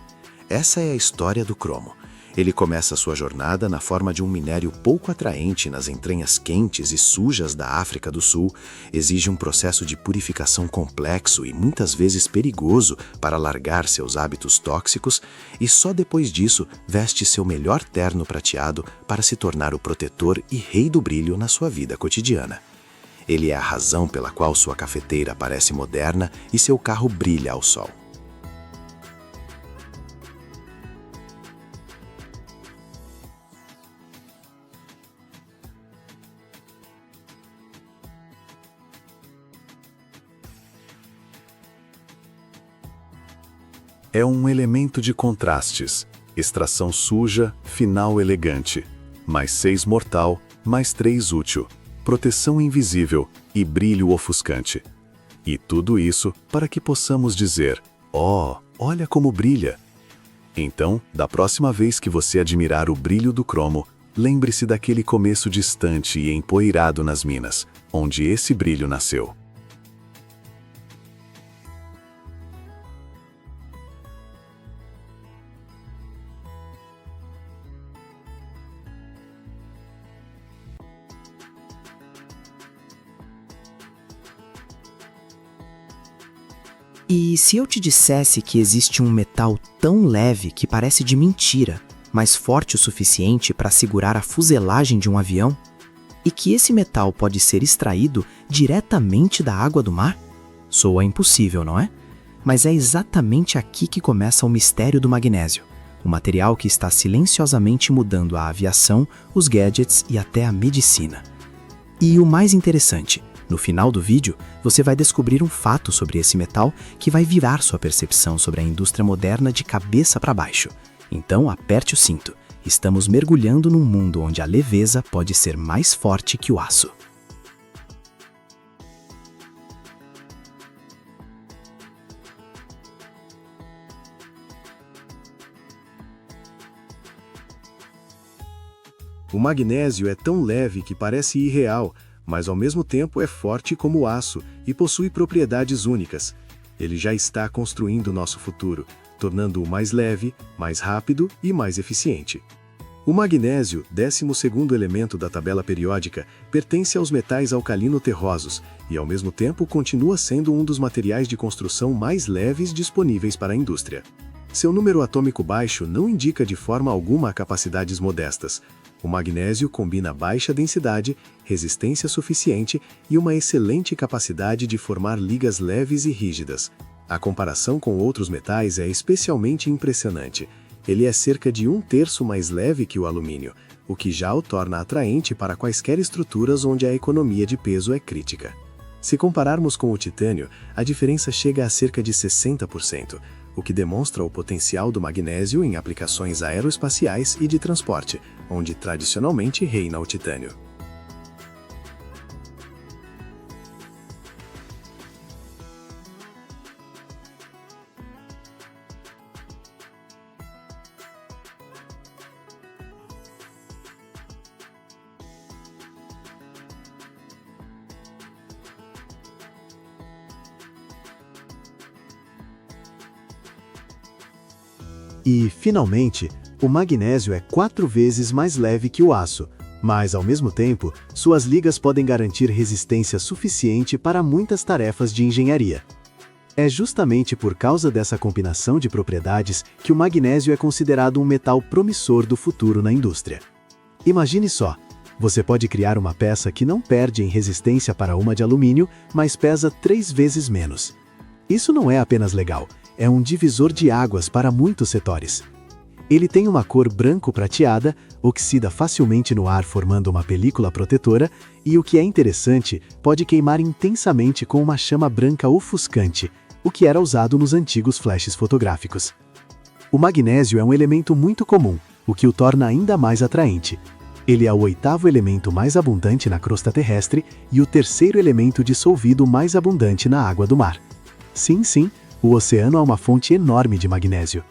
Essa é a história do cromo. Ele começa sua jornada na forma de um minério pouco atraente nas entranhas quentes e sujas da África do Sul, exige um processo de purificação complexo e muitas vezes perigoso para largar seus hábitos tóxicos, e só depois disso veste seu melhor terno prateado para se tornar o protetor e rei do brilho na sua vida cotidiana. Ele é a razão pela qual sua cafeteira parece moderna e seu carro brilha ao sol. É um elemento de contrastes, extração suja, final elegante, mais 6 mortal, mais 3 útil, proteção invisível e brilho ofuscante. E tudo isso para que possamos dizer, oh, olha como brilha. Então, da próxima vez que você admirar o brilho do cromo, lembre-se daquele começo distante e empoeirado nas minas, onde esse brilho nasceu. E se eu te dissesse que existe um metal tão leve que parece de mentira, mas forte o suficiente para segurar a fuselagem de um avião? E que esse metal pode ser extraído diretamente da água do mar? Soa impossível, não é? Mas é exatamente aqui que começa o mistério do magnésio, o material que está silenciosamente mudando a aviação, os gadgets e até a medicina. E o mais interessante, no final do vídeo, você vai descobrir um fato sobre esse metal que vai virar sua percepção sobre a indústria moderna de cabeça para baixo. Então aperte o cinto. Estamos mergulhando num mundo onde a leveza pode ser mais forte que o aço. O magnésio é tão leve que parece irreal, mas ao mesmo tempo é forte como o aço e possui propriedades únicas. Ele já está construindo nosso futuro, tornando-o mais leve, mais rápido e mais eficiente. O magnésio, 12º elemento da tabela periódica, pertence aos metais alcalino-terrosos e, ao mesmo tempo, continua sendo um dos materiais de construção mais leves disponíveis para a indústria. Seu número atômico baixo não indica de forma alguma capacidades modestas. O magnésio combina baixa densidade, resistência suficiente e uma excelente capacidade de formar ligas leves e rígidas. A comparação com outros metais é especialmente impressionante. Ele é cerca de 1/3 mais leve que o alumínio, o que já o torna atraente para quaisquer estruturas onde a economia de peso é crítica. Se compararmos com o titânio, a diferença chega a cerca de 60%, o que demonstra o potencial do magnésio em aplicações aeroespaciais e de transporte, onde tradicionalmente reina o titânio. E, finalmente, o magnésio é 4 vezes mais leve que o aço, mas, ao mesmo tempo, suas ligas podem garantir resistência suficiente para muitas tarefas de engenharia. É justamente por causa dessa combinação de propriedades que o magnésio é considerado um metal promissor do futuro na indústria. Imagine só, você pode criar uma peça que não perde em resistência para uma de alumínio, mas pesa 3 vezes menos. Isso não é apenas legal, é um divisor de águas para muitos setores. Ele tem uma cor branco-prateada, oxida facilmente no ar formando uma película protetora e, o que é interessante, pode queimar intensamente com uma chama branca ofuscante, o que era usado nos antigos flashes fotográficos. O magnésio é um elemento muito comum, o que o torna ainda mais atraente. Ele é o 8º elemento mais abundante na crosta terrestre e o 3º elemento dissolvido mais abundante na água do mar. Sim, o oceano é uma fonte enorme de magnésio.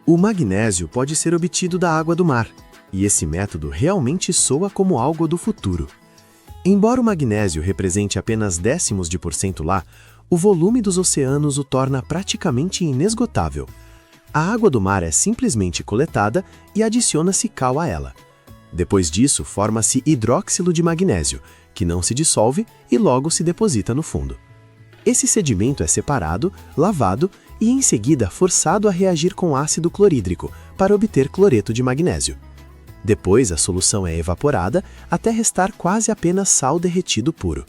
O magnésio pode ser obtido da água do mar, e esse método realmente soa como algo do futuro. Embora o magnésio represente apenas décimos de % lá, o volume dos oceanos o torna praticamente inesgotável. A água do mar é simplesmente coletada e adiciona-se cal a ela. Depois disso, forma-se hidróxilo de magnésio, que não se dissolve e logo se deposita no fundo. Esse sedimento é separado, lavado e em seguida forçado a reagir com ácido clorídrico para obter cloreto de magnésio. Depois a solução é evaporada até restar quase apenas sal derretido puro.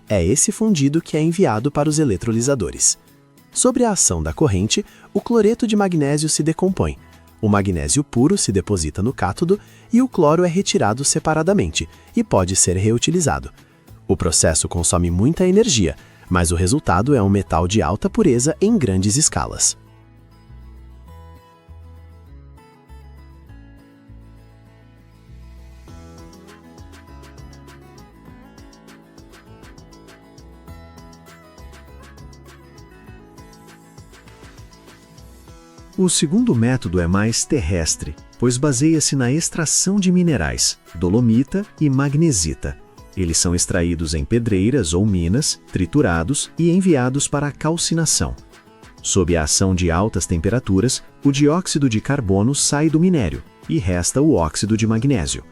É esse fundido que é enviado para os eletrolisadores. Sobre a ação da corrente, o cloreto de magnésio se decompõe. O magnésio puro se deposita no cátodo e o cloro é retirado separadamente e pode ser reutilizado. O processo consome muita energia, mas o resultado é um metal de alta pureza em grandes escalas. O segundo método é mais terrestre, pois baseia-se na extração de minerais, dolomita e magnesita. Eles são extraídos em pedreiras ou minas, triturados e enviados para a calcinação. Sob a ação de altas temperaturas, o dióxido de carbono sai do minério e resta o óxido de magnésio.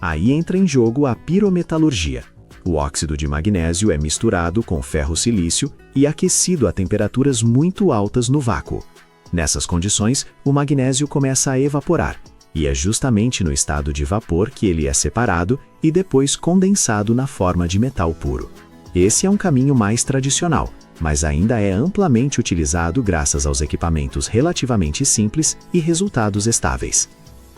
Aí entra em jogo a pirometalurgia. O óxido de magnésio é misturado com ferro-silício e aquecido a temperaturas muito altas no vácuo. Nessas condições, o magnésio começa a evaporar, e é justamente no estado de vapor que ele é separado e depois condensado na forma de metal puro. Esse é um caminho mais tradicional, mas ainda é amplamente utilizado graças aos equipamentos relativamente simples e resultados estáveis.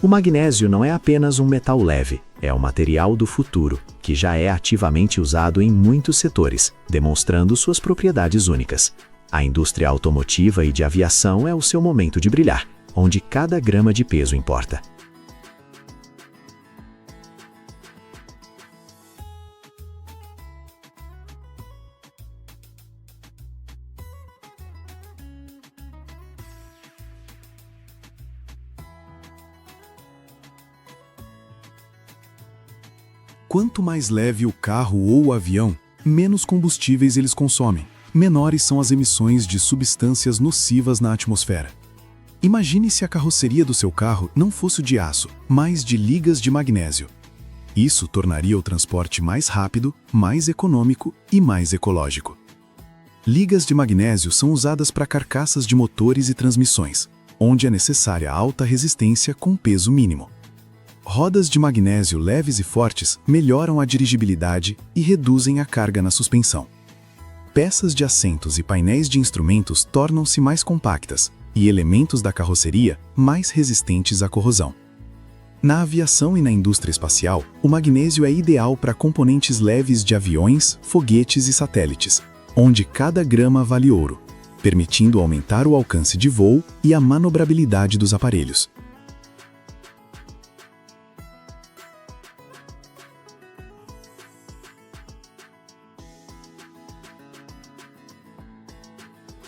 O magnésio não é apenas um metal leve, é o material do futuro, que já é ativamente usado em muitos setores, demonstrando suas propriedades únicas. A indústria automotiva e de aviação é o seu momento de brilhar, onde cada grama de peso importa. Quanto mais leve o carro ou o avião, menos combustíveis eles consomem. Menores são as emissões de substâncias nocivas na atmosfera. Imagine se a carroceria do seu carro não fosse de aço, mas de ligas de magnésio. Isso tornaria o transporte mais rápido, mais econômico e mais ecológico. Ligas de magnésio são usadas para carcaças de motores e transmissões, onde é necessária alta resistência com peso mínimo. Rodas de magnésio leves e fortes melhoram a dirigibilidade e reduzem a carga na suspensão. Peças de assentos e painéis de instrumentos tornam-se mais compactas e elementos da carroceria mais resistentes à corrosão. Na aviação e na indústria espacial, o magnésio é ideal para componentes leves de aviões, foguetes e satélites, onde cada grama vale ouro, permitindo aumentar o alcance de voo e a manobrabilidade dos aparelhos.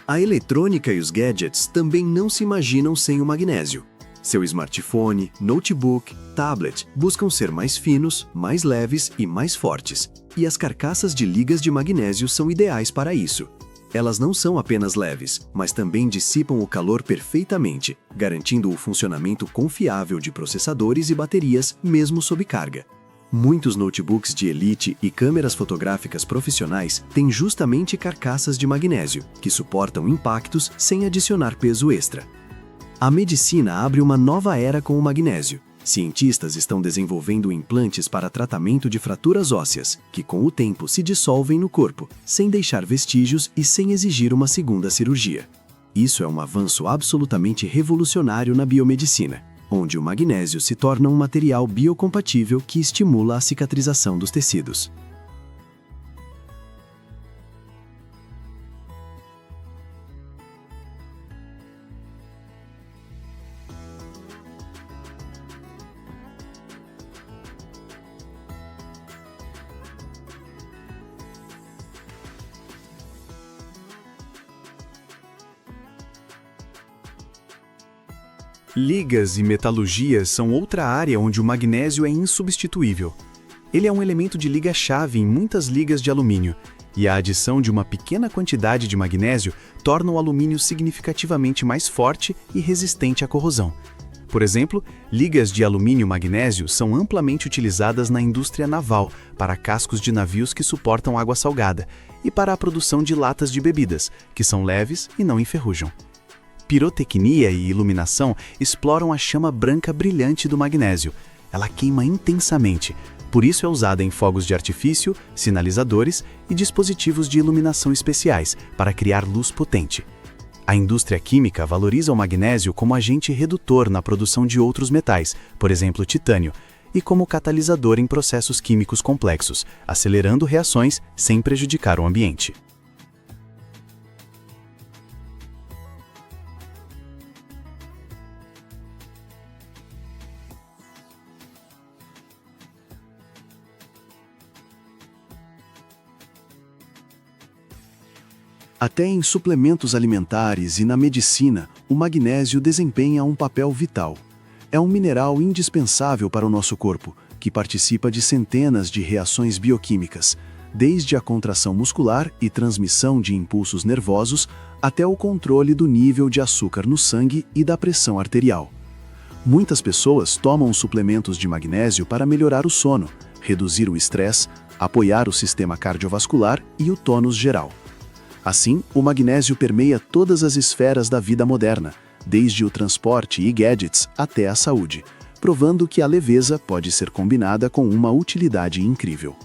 A eletrônica e os gadgets também não se imaginam sem o magnésio. Seu smartphone, notebook, tablet buscam ser mais finos, mais leves e mais fortes. E as carcaças de ligas de magnésio são ideais para isso. Elas não são apenas leves, mas também dissipam o calor perfeitamente, garantindo o funcionamento confiável de processadores e baterias, mesmo sob carga. Muitos notebooks de elite e câmeras fotográficas profissionais têm justamente carcaças de magnésio, que suportam impactos sem adicionar peso extra. A medicina abre uma nova era com o magnésio. Cientistas estão desenvolvendo implantes para tratamento de fraturas ósseas, que com o tempo se dissolvem no corpo, sem deixar vestígios e sem exigir uma segunda cirurgia. Isso é um avanço absolutamente revolucionário na biomedicina, onde o magnésio se torna um material biocompatível que estimula a cicatrização dos tecidos. Ligas e metalurgias são outra área onde o magnésio é insubstituível. Ele é um elemento de liga-chave em muitas ligas de alumínio, e a adição de uma pequena quantidade de magnésio torna o alumínio significativamente mais forte e resistente à corrosão. Por exemplo, ligas de alumínio-magnésio são amplamente utilizadas na indústria naval, para cascos de navios que suportam água salgada, e para a produção de latas de bebidas, que são leves e não enferrujam. Pirotecnia e iluminação exploram a chama branca brilhante do magnésio. Ela queima intensamente, por isso é usada em fogos de artifício, sinalizadores e dispositivos de iluminação especiais para criar luz potente. A indústria química valoriza o magnésio como agente redutor na produção de outros metais, por exemplo, titânio, e como catalisador em processos químicos complexos, acelerando reações sem prejudicar o ambiente. Até em suplementos alimentares e na medicina, o magnésio desempenha um papel vital. É um mineral indispensável para o nosso corpo, que participa de centenas de reações bioquímicas, desde a contração muscular e transmissão de impulsos nervosos até o controle do nível de açúcar no sangue e da pressão arterial. Muitas pessoas tomam suplementos de magnésio para melhorar o sono, reduzir o estresse, apoiar o sistema cardiovascular e o tônus geral. Assim, o magnésio permeia todas as esferas da vida moderna, desde o transporte e gadgets até a saúde, provando que a leveza pode ser combinada com uma utilidade incrível.